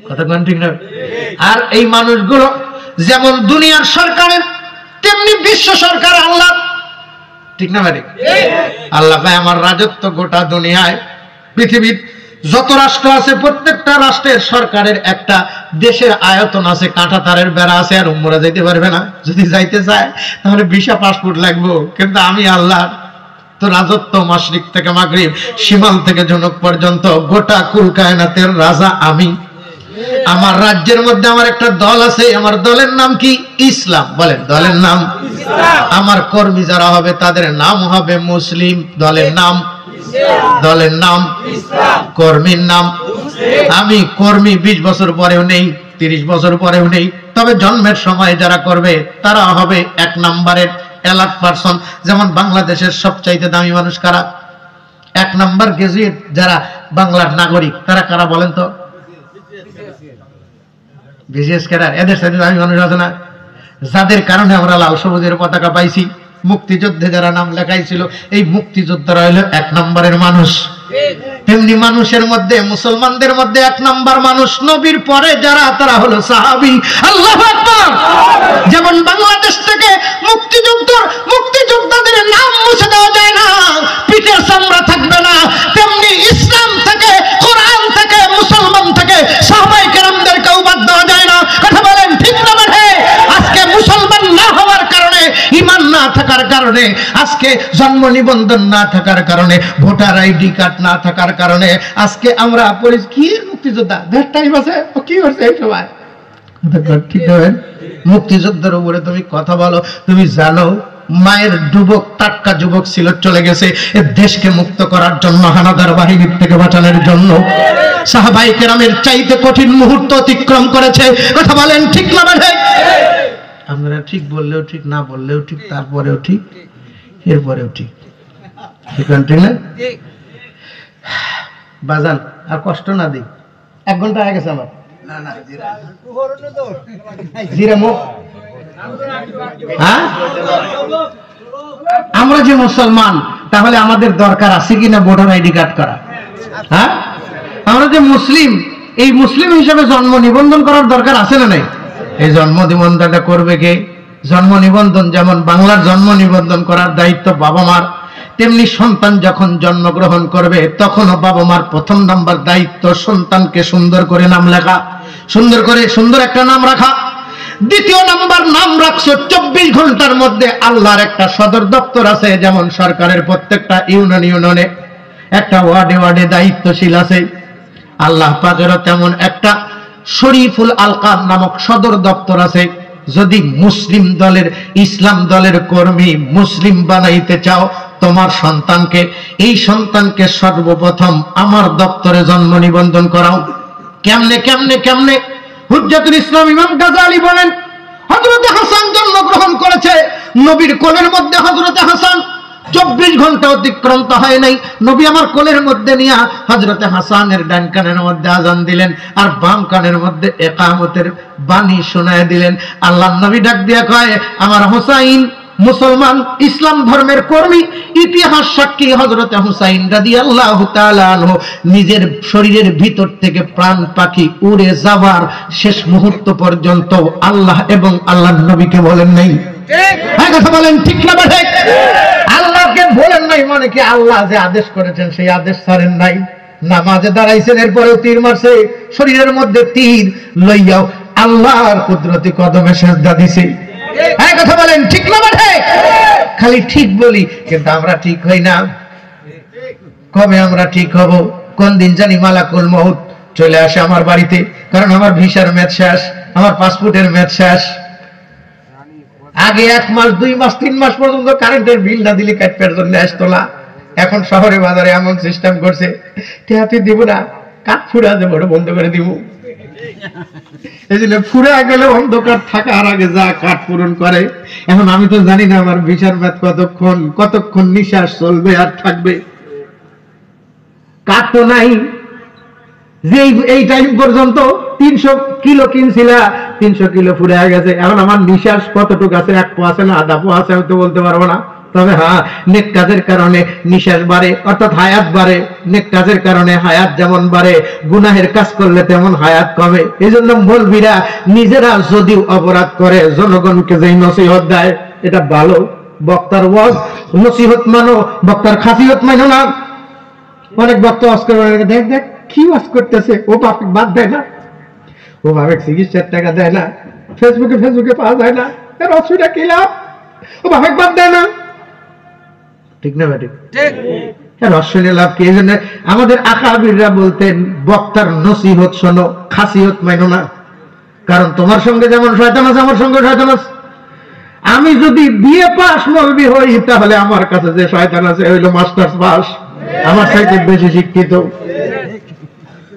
কতক্ষণ ঠিক না? আর এই মানুষগুলো যেমন দুনিয়ার সরকারের, তেমনি বিশ্ব সরকার আল্লাহ। ঠিক না ভাই? আল্লাহ ভাই আমার রাজত্ব গোটা দুনিয়ায়, পৃথিবীর যত রাষ্ট্র আছে প্রত্যেকটা রাষ্ট্রের সরকারের একটা দেশের আয়তন আছে, কাঁটা তারের বেড়া আছে, আর উম্মরা যাইতে পারবে না। যদি যাইতে চায় তাহলে ভিসা পাসপোর্ট লাগবে। কিন্তু আমি আল্লাহ তো রাজত্ব মাশরিক থেকে মাগরিব, শিমাল থেকে জনক পর্যন্ত গোটা কুল কায়নাতের রাজা আমি। আমার রাজ্যের মধ্যে আমার একটা দল আছে, আমার দলের নাম কি? ইসলাম। বলেন, দলের নাম ইসলাম। আমার কর্মী যারা হবে তাদের নাম হবে মুসলিম। দলের নাম ইসলাম, কর্মীর নাম মুসলিম। আমি কর্মী 20 বছর পরেও নেই, 30 বছর পরেও নেই, তবে জন্মের সময় যারা করবে তারা হবে 1 নম্বরের অ্যালার্ট পারসন। যেমন বাংলাদেশের সবচাইতে দামি মানুষ কারা? 1 নম্বর গ্রাজুয়েট যারা বাংলার নাগরিক, তারা কারা বলেন তো? বিশেষ করে এদের সাথে দামি মানুষ আছে না, যাদের কারণে আমরা লাল সবুজের পতাকা পাইছি। মুক্তিযুদ্ধে যারা নাম লেখাইছিল, এই মুক্তিযোদ্ধারা হলো 1 নম্বরের মানুষ। তেমনি মানুষের মধ্যে, মুসলমানদের মধ্যে 1 নম্বর মানুষ নবীর পরে যারা, তারা হলো সাহাবী। আল্লাহু আকবার। যেমন বাংলাদেশ থেকে মুক্তিযোদ্ধাদের নাম মুছে দেওয়া যায় না, পিঠের চামড়া থাকবে না, তেমনি ইসলাম থেকে, কোরআন থেকে, মুসলমান থেকে সাহাবায়ে কেরামদেরকেও বাদ দেওয়া যায় না। কথা বলেন ঠিক না? আজকে মুসলমান না হওয়ার কারণে, ঈমান না থাকার কারণে, আজকে জন্ম নিবন্ধন না থাকার কারণে, ভোটার আইডি কার্ড না থাকার কারণে আজকে আমরা কি মুক্তিযোদ্ধা দেড় টাইম আছে কি করছে এই সময়? ঠিক হবে। মুক্তিযোদ্ধার উপরে তুমি কথা বলো, তুমি জানো মায়ের যুবক টাটকা যুবক ছিল, চলে গেছে এ দেশকে মুক্ত করার জন্য, হানাদার বাহিনীর থেকে বাঁচানোর জন্য। সাহাবায়ে কেরামের চাইতে কঠিন মুহূর্ত অতিক্রম করেছে। কথা বলেন ঠিক না ঠিক? আপনারা ঠিক বললেও ঠিক, না বললেও ঠিক, তারপরেও ঠিক, এরপরেও ঠিক, ঠিক না? বাজান আর কষ্ট না দিই, 1 ঘন্টা হয়ে গেছে আমার। হ্যাঁ, আমরা যে মুসলমান, তাহলে আমাদের দরকার আছে কিনা ভোটার আইডি কার্ড করা? হ্যাঁ, আমরা যে মুসলিম, এই মুসলিম হিসেবে জন্ম নিবন্ধন করার দরকার আছে না নাই? এই জন্ম নিবন্ধনটা করবে কে? জন্ম নিবন্ধন যেমন বাংলার জন্ম নিবন্ধন করার দায়িত্ব বাবা মার, তেমনি সন্তান যখন জন্মগ্রহণ করবে তখনও বাবা মার প্রথম নাম্বার দায়িত্ব সন্তানকে সুন্দর করে নাম লেখা, সুন্দর করে সুন্দর একটা নাম রাখা। দ্বিতীয় নাম্বার, নাম রাখছো 24 ঘন্টার মধ্যে আল্লাহর একটা সদর দপ্তর আছে, যেমন সরকারের প্রত্যেকটা ইউনিয়নে একটা ওয়ার্ডে ওয়ার্ডে দায়িত্বশীল আছে, আল্লাহ পাকেরও তেমন একটা শরীফুল আলকাম নামক সদর দপ্তর আছে। যদি মুসলিম দলের, ইসলাম দলের কর্মী মুসলিম বানাইতে চাও তোমার সন্তানকে, এই সন্তানকে সর্বপ্রথম আমার দপ্তরে জন্ম নিবন্ধন করাও। কেমনে কেমনে কেমনে? হুজ্জাতুল ইসলাম ইমাম গাজালি বলেন, হযরত হাসান জন্মগ্রহণ করেছে নবীর কোলের মধ্যে। হযরত হাসান 24 ঘন্টা অতিক্রান্ত হয় নাই, নবী আমার কোলের মধ্যে নিয়ে হযরত হাসানের ডান কানের মধ্যে আযান দিলেন আর বাম কানের মধ্যে ইকামতের বাণী শোনায় দিলেন। আল্লাহর নবী ডাক দিয়া কয়, আমার হুসাইন মুসলমান ইসলাম ধর্মের কর্মী, ইতিহাস সাক্ষী হযরত হুসাইন রাদিয়াল্লাহু তাআলা আনহু নিজের শরীরের ভিতর থেকে প্রাণ পাখি উড়ে যাওয়ার শেষ মুহূর্ত পর্যন্ত আল্লাহ এবং আল্লাহর নবীকে বলেন নাই। ঠিক, হ্যাঁ কথা বলেন ঠিক না ঠিক? আল্লাহকে বলেন নাই মানে কি আল্লাহ যে আদেশ করেছেন সেই আদেশ ছাড়েন নাই। নামাজে দাঁড়াইছেন, এরপরেও তীর মারছে, শরীরের মধ্যে তীর লইয়াও আল্লাহর কুদরতি কদমে সেজদা দিছে। হ্যাঁ কথা বলেন ঠিক না ঠিক? খালি ঠিক বলি কিন্তু আমরা ঠিক হই না। কবে আমরা ঠিক হব? কোন দিন জানি মালাকুল মউত চলে আসে আমার বাড়িতে, কারণ আমার ভিসার মেয়াদ শেষ, আমার পাসপোর্টের মেয়াদ শেষ। আগে 1 মাস 2 মাস 3 মাস পর্যন্ত কারেন্টের বিল না দিলে কাটপের জন্য আসতো না। এখন শহরে বাজারে এমন সিস্টেম করছে, টেহাতে দিব না, কাঠ ফুরা দেবো, বন্ধ করে দিব। এই জন্য ফুরা গেলে অন্ধকার থাকার আগে যা কাঠ পূরণ করে। এখন আমি তো জানি না আমার ভিসার মেয়াদ কতক্ষণ নিঃশ্বাস চলবে আর থাকবে। কাঠ তো নাই, যে এই টাইম পর্যন্ত 300 কিলো কিনছিলা, 300 কিলো ফুরে গেছে। এখন আমার নিঃশ্বাস কতটুকু আছে, 1 পো আছে না আধা পো আছে আমি তো বলতে পারবো না। তবে হ্যাঁ, নেক কাজের কারণে নিঃশ্বাস বাড়ে, অর্থাৎ হায়াত বাড়ে। নেক কাজের কারণে হায়াত যেমন বাড়ে, গুনাহের কাজ করলে তেমন হায়াত কমে। এই জন্য মৌলবীরা নিজেরা যদিও অপরাধ করে জনগণকে যেই নসিহত দেয় এটা ভালো। বক্তার ওয়াজ নসিহত মানো, বক্তার খাসিয়ত মানো না। অনেক বক্তা ওয়াজ করে, দেখ দেখ কি ওয়াজ করতেছে, ও বাপে বাদ দেয় না, ও বাপে চিকিৎসার টাকা দেয় না, ফেসবুকে পাওয়া যায় না, এর অসুবিধা কি লাভ? ও বাপে বাদ দেয় না, ঠিক না ঠিক? এর অসুবিধা লাভ কি? এই জন্য আমাদের আকাবিররা বলতেন বক্তার নসিহত শোনো, খাসিয়ত মানো না। কারণ তোমার সঙ্গে যেমন শয়তান আছে আমার সঙ্গে শয়তান আছে। আমি যদি বিএ পাস মৌলবি হই তাহলে আমার কাছে যে শয়তান আছে হইল মাস্টার্স পাস, আমার চাইতে বেশি শিক্ষিত।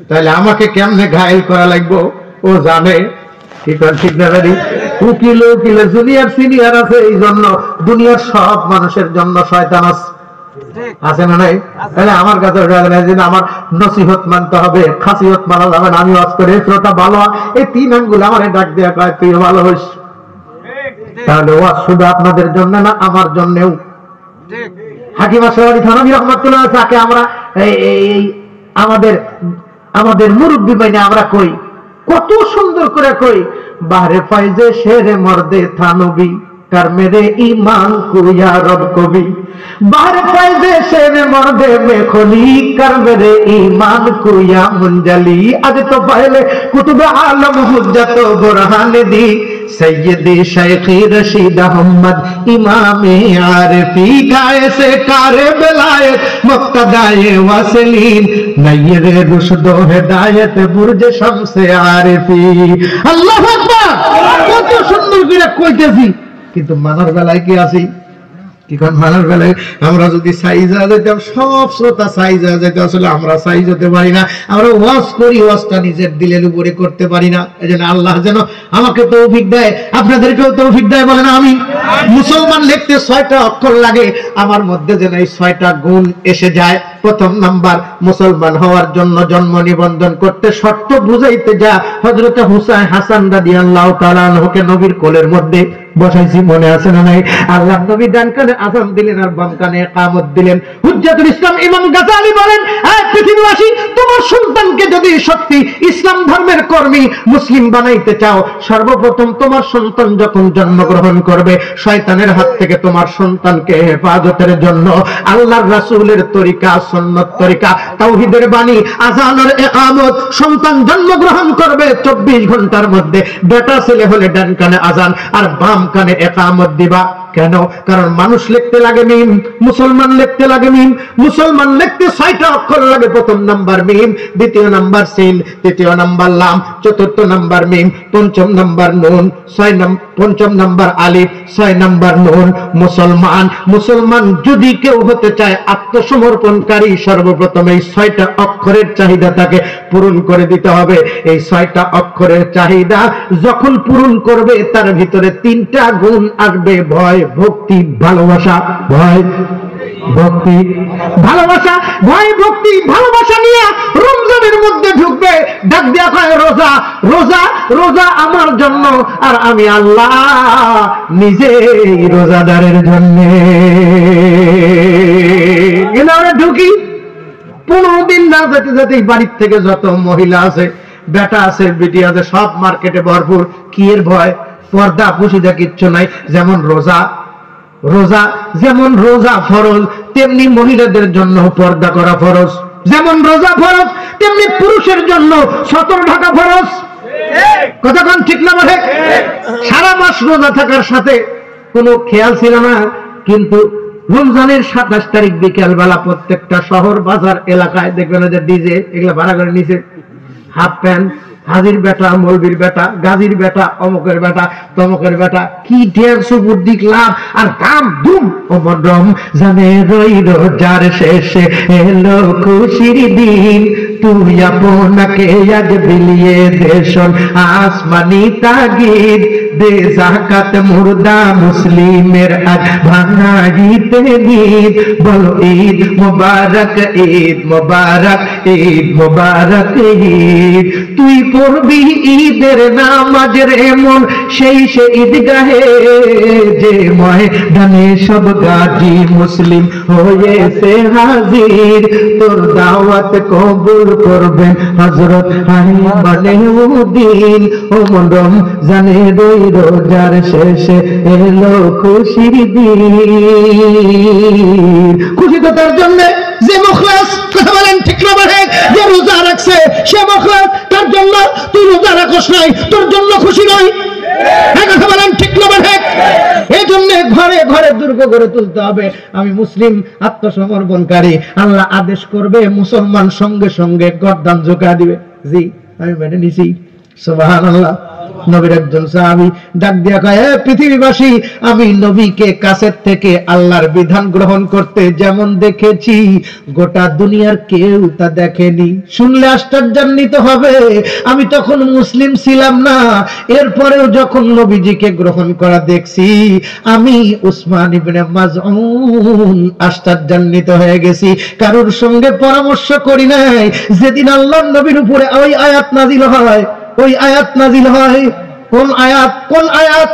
তাহলে আমাকে কেমনে ঘায়েল করা লাগবো ও জানে। ঠিক না ভাই? উকিল জুনিয়র সিনিয়র আছে, এই জন্য দুনিয়ার সব মানুষের জন্য শয়তান আছে না নাই? তাহলে আমার কাছে আমার নসিহত মানতে হবে, খাসিয়ত মানা যাবে না। আমি ওয়াজ করে শ্রোতা ভালো, এই 3 আঙ্গুল আমার ডাক দেয়া কয় তুই ভালো হইস। তাহলে ওয়াজ শুধু আপনাদের জন্য না, আমার জন্যও। হাকিম আশরাফি থানভী রাহমাতুল্লাহ তাকে আমরা আমাদের মুরব্বী বাইনে আমরা কই, কত সুন্দর করে কই, বাহরে ফাইজে শেরে মর্দে থানবী कर मेरे ईमान को या रब को भी बाहर फायदे शेर मर्दे में खोली कर मेरे ईमान को या मुंजली। आज तो पहले कुतुब आलम हुज्जत बुरहान दी सैयदी शेखी रशीद अहमद इमाम आरिफी गाए से कारे बेलायत मुक्तदाए वासलीन नय्यरे रुशदो हिदायत बुर्ज शम्से आरिफी। अल्लाहु আকবার। কত সুন্দর করে কইতেছি কিন্তু মানার বেলায় কি আছি? কি কোন মানার বেলায় আমরা যদি সাইজ হয়ে যেতাম, সব শ্রোতা সাইজ হয়ে যেত, আসলে আমরা সাইজ হতে পারি না। আমরা ওয়াজ করি, ওয়াজটা নিজের দিলের উপরে করতে পারি না। এজন্য আল্লাহ যেন আমাকে তৌফিক দেয়, আপনাদেরকেও তৌফিক দেয়, বলেন আমিন। মুসলমান লিখতে 6টা অক্ষর লাগে, আমার মধ্যে যেন এই 6টা গুণ এসে যায়। প্রথম নাম্বার, মুসলমান হওয়ার জন্য জন্ম নিবন্ধন করতে শর্ত বুঝাইতে যা হযরত হুসাইন হাসান রাদিয়াল্লাহু তাআলা আনহুকে নবীর কোলের মধ্যে বসাইছি, মনে আছে না নাই? আল্লাহ নবী ডান কানে আযান দিলেন আর বাম কানে ইকামত দিলেন। হুজ্জাতুল ইসলাম ইমাম গাযালি বলেন, এই পৃথিবীবাসী, তোমার সন্তানকে যদি সত্যি ইসলাম ধর্মের কর্মী মুসলিম বানাইতে চাও, সর্বপ্রথম তোমার সন্তান যখন জন্মগ্রহণ করবে, শয়তানের হাত থেকে তোমার সন্তানকে হেফাজতের জন্য আল্লাহর রাসূলের তরিকা, সুন্নাত তরিকা, তাওহীদের বাণী, আযানের ইকামত। সন্তান জন্মগ্রহণ করবে 24 ঘন্টার মধ্যে, বেটা ছেলে হলে ডান কানে আযান আর বাম কানে ইকামত দিবা। কেন? কারণ মানুষ লিখতে লাগে মিম, মুসলমান লিখতে লাগে মিম। মুসলমান লিখতে 6টা অক্ষর লাগে। প্রথম নাম্বার মিম, দ্বিতীয় নাম্বার সিন, তৃতীয় নাম্বার লাম, চতুর্থ নাম্বার মিম, পঞ্চম নাম্বার নুন, পঞ্চম নাম্বার আলিফ, 6 নাম্বার নুন। মুসলমান মুসলমান যদি কেউ হতে চায়, আত্মসমর্পণকারী, সর্বপ্রথম এই 6টা অক্ষরের চাহিদা তাকে পূরণ করে দিতে হবে। এই 6টা অক্ষরের চাহিদা যখন পূরণ করবে, তার ভিতরে 3টা গুণ আসবে: ভয়, ভক্তি, ভালোবাসা। ভয়, ভক্তি, ভালোবাসা। ভয়, ভক্তি, ভালোবাসা নিয়ে রমজানের মধ্যে ঢুকবে, ডাক দিয়া কয় রোজা, রোজা, রোজা আমার জন্য, আর আমি আল্লাহ নিজেই রোজাদারের জন্য। আমরা ঢুকি 15 দিন না যেতে যেতেই বাড়ির থেকে যত মহিলা আছে, বেটা আছে, বেটি আছে, সব মার্কেটে ভরপুর। কি এর ভয়? পর্দা পুশিদা কিচ্ছু নাই। যেমন রোজা, রোজা যেমন রোজা ফরজ, তেমনি মহিলাদের জন্য পর্দা করা ফরজ। যেমন রোজা ফরজ, তেমনি পুরুষের জন্য সতর ঢাকা ফরজ। কতক্ষণ ঠিক না বলে? সারা মাস রোজা থাকার সাথে কোনো খেয়াল ছিল না, কিন্তু রমজানের 27 তারিখ বিকেল বেলা প্রত্যেকটা শহর বাজার এলাকায় দেখবেন যে ডিজে এগুলা ভাড়া করে নিছে। হাফ প্যান্ট, হাজির বেটা, মৌলবীর বেটা, গাজীর বেটা, অমকের বেটা, তমকের বেটা, কি ড্যান্স বুদ্ধি ক্লাব আর কাম দুম। অমরম জানে রই রোজার শেষে এলো খুশির দিন, তুই আপনাকে আজ বিলিয়ে দেশন আসমানি তাগিদ, দে যাকাত মুর্দা মুসলিমের আজ ভাঙাইতে ঈদ। বলো ঈদ মোবারক, ঈদ মোবারক, ঈদ মোবারক ঈদ। তুই পড়বি ঈদের নামাজ রে মন সেই সে ঈদগাহে, যে ময়দানে সব গাজী মুসলিম হয়েছে হাজির, তোর দাওয়াত কবুল করবেন হযরত আইয়ুবউদ্দিন। ও মনরম জানে রই রোজার শেষে এলো খুশির দিন। খুশি তো তার জন্য যে মুখলাস, কথা বলেন ঠিক না বলে, যে রোজা রাখছে সে মুখলাস, তার জন্য। তুই রোজা রাখস নাই, তোর জন্য খুশি নয়। কথা বলেন ঠিক না বলে? এই জন্য ঘরে ঘরে দুর্গ গড়ে তুলতে হবে। আমি মুসলিম, আত্মসমর্পণকারী। আল্লাহ আদেশ করবে, মুসলমান সঙ্গে সঙ্গে গর্দান ঝুঁকা দিবে। জি, আমি মেনে নিছি। সুবহানাল্লাহ। নবীর একজন সাহাবী ডাক দিয়া কয়, হে পৃথিবীবাসী, আমি নবীকে কাছের থেকে আল্লাহর বিধান গ্রহণ করতে যেমন দেখেছি, গোটা দুনিয়ার কেউ তা দেখেনি। শুনলে আশ্চর্যান্বিত হবে, আমি তখন মুসলিম ছিলাম না। এরপরেও যখন নবীজিকে গ্রহণ করা দেখছি, আমি উসমান ইবনে মাযউন আশ্চর্যান্বিত হয়ে গেছি। কারোর সঙ্গে পরামর্শ করি নাই। যেদিন আল্লাহর নবীর উপরে ওই আয়াত নাজিল হয়, ওই আয়াত নাজিল হয়, কোন আয়াত? কোন আয়াত?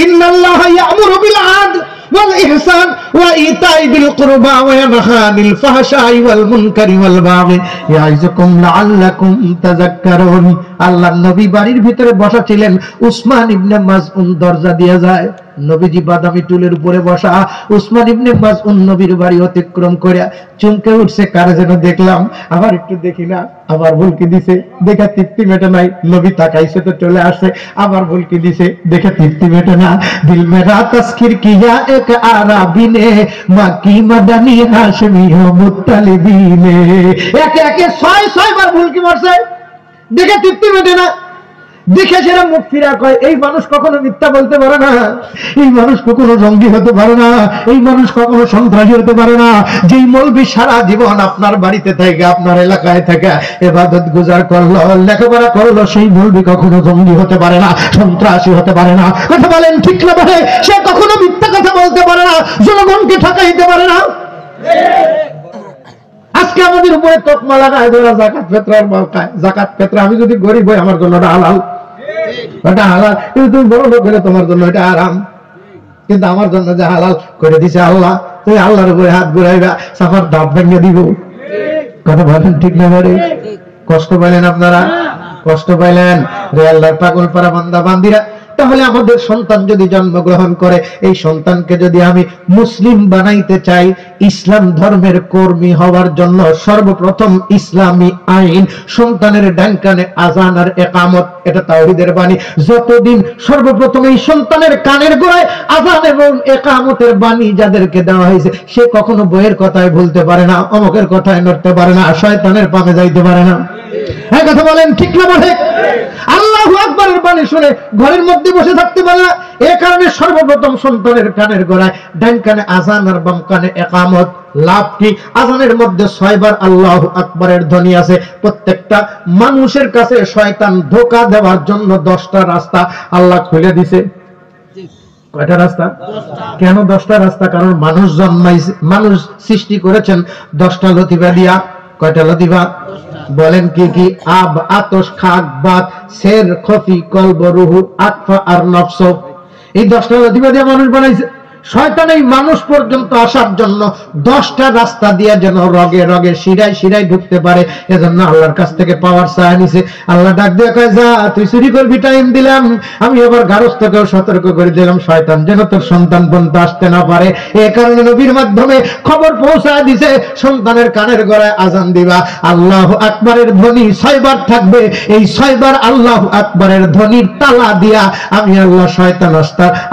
ইন্নাল্লাহা ইয়া'মুরু বিল আদল ওয়াল ইহসান ওয়া ইতাই বিল কুরবা ওয়া ইয়ানহা আনিল ফাহশাই ওয়াল মুনকারি ওয়াল বাগি ইয়াইযুকুম লাআল্লাকুম তাযাক্কারুন। আল্লাহর নবী বাড়ির ভিতরে বসা ছিলেন, উসমান ইবনে মাযউন দরজা দিয়ে যায়। নবীজি বাদামি টুলের উপরে বসা, উসমান ইবনে মাযউন নবীর বাড়ি অতিক্রম করে চমকে উঠছে, কারে যেন দেখলাম, আবার একটু দেখি না, আবার ভুলকি দিছে, দেখা তৃপ্তি মেটে নাই। নবী তাকাইছে তো চলে আসছে, আবার ভুলকি দিছে, দেখে তৃপ্তি মেটে না। দিল মেরা তস্কির কিয়া এক আরাবী নে, মাকি মাদানী হাশমি ও মুত্তালিবী নে। একে একে 6 বার ভুলকি মারছে, দেখে তৃপ্তি মেটে না। দেখে সেরা মুক্তিরা কয় এই মানুষ কখনো মিথ্যা বলতে পারে না, এই মানুষ কখনো জঙ্গি হতে পারে না, এই মানুষ কখনো সন্ত্রাসী হতে পারে না। যেই মৌলবি সারা জীবন আপনার বাড়িতে থেকে আপনার এলাকায় থেকে ইবাদত গুজার করলো, লেখাপড়া করলো, সেই মৌলবি কখনো জঙ্গি হতে পারে না, সন্ত্রাসী হতে পারে না। কথা বলেন ঠিক না বলে? সে কখনো মিথ্যা কথা বলতে পারে না, জনগণকে ঠকাইতে পারে না। আজকে আমাদের উপরে তকমা লাগায় ধরা যাকাত ফিতরার মালকায়, যাকাত ফিতরা আমি যদি গরিব হই আমার জন্য এটা হালাল, এটা হালাল, কিন্তু তুমি বড় লোক হলে তোমার জন্য এটা হারাম। কিন্তু আমার জন্য যে হালাল করে দিছে আল্লাহ, তুমি আল্লাহর উপরে হাত ঘুরাইবা, সাফার দাঁত ভেঙে দিব। কথা বলেন ঠিক না বলে? কষ্ট পাইলেন আপনারা? কষ্ট পাইলেন রে আল্লাহর পাগল পারা বান্দা বান্দিরা। তাহলে আমাদের সন্তান যদি জন্মগ্রহণ করে, এই সন্তানকে যদি আমি মুসলিম বানাইতে চাই, ইসলাম ধর্মের কর্মী হওয়ার জন্য সর্বপ্রথম ইসলামী আইন, সন্তানের ডান কানে আযান আর ইকামত, এটা তাওহীদের বাণী। যতদিন সর্বপ্রথম এই সন্তানের কানের গোড়ায় আযান এবং ইকামতের বাণী যাদেরকে দেওয়া হয়েছে, সে কখনো বইয়ের কথায় ভুলতে পারে না, অমকের কথায় নড়তে পারে না, শয়তানের পামে যাইতে পারে না। হ্যাঁ, কথা বলেন ঠিক না বলে? আল্লাহু আকবারের বাণী শুনে ঘরের মধ্যে বসে থাকতে পারে না। এ কারণে সর্বপ্রথম সন্তানের কানের গোড়ায় ডান কানে আযান আর বাম কানে ইকামত। লাভ কি? আযানের মধ্যে 6 বার আল্লাহু আকবারের ধ্বনি আছে। প্রত্যেকটা মানুষের কাছে শয়তান ধোঁকা দেওয়ার জন্য 10টা রাস্তা আল্লাহ খুলে দিয়েছে। কয়টা রাস্তা? কেন 10টা রাস্তা? কারণ মানুষ জন্মাইছে, মানুষ সৃষ্টি করেছেন 10টা লতিফা দিয়া। কয়টা লতিফা? বলেন কি কি? আব, আতশ, খাক, বাত, সের, খফি, কলব, রুহু, আতফা আর নফস। এই 10টা লতিফা দিয়ে মানুষ বানাইছে। শয়তান এই মানুষ পর্যন্ত আসার জন্য 10টা রাস্তা দিয়ে যেন রগে রগে শিরায় শিরায় ঢুকতে পারে, এজন্য আল্লাহর কাছ থেকে পাওয়ার চায় নিছে। আল্লাহ ডাক দিয়ে কয়, যা তুই চুরি করবি, টাইম দিলাম, আমি আবার গারস্থকেও সতর্ক করে দিলাম, শয়তান যেন তোর সন্তান পর্যন্ত আসতে না পারে। এই কারণে নবীর মাধ্যমে খবর পৌঁছায় দিছে, সন্তানের কানের গলায় আযান দিবা, আল্লাহু আকবারের ধ্বনি 6 বার থাকবে। এই 6 বার আল্লাহু আকবারের ধ্বনির তালা দিয়া আমি আল্লাহ শয়তান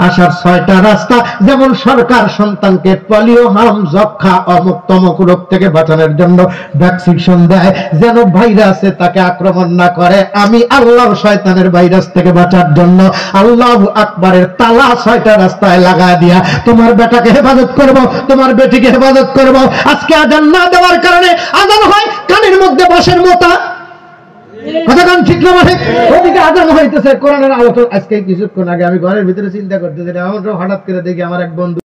আসার 6টা রাস্তা, যেমন সরকার সন্তানকে পোলিও, হাম, যক্ষা, অমুক তমুক রোগ থেকে বাঁচানোর জন্য ভ্যাকসিনেশন দেয়, যেন ভাইরাসে তাকে আক্রমণ না করে, আমি আল্লাহ শয়তানের ভাইরাস থেকে বাঁচার জন্য আল্লাহু আকবারের তালা 6টা রাস্তায় লাগায় দিয়া তোমার বেটাকে হেফাজত করব, তোমার বেটিকে হেফাজত করব। আজকে আযান না দেওয়ার কারণে আযান হয় কানের মধ্যে বাঁশের মোতা। কথা কান ঠিক না বলে? ওদিকে আযান হইতেছে, কোরআনের আলোচনা। আজকে কিছুক্ষণ আগে আমি ঘরের ভিতরে চিন্তা করতেছিলাম, হঠাৎ করে দেখি আমার এক বন্ধু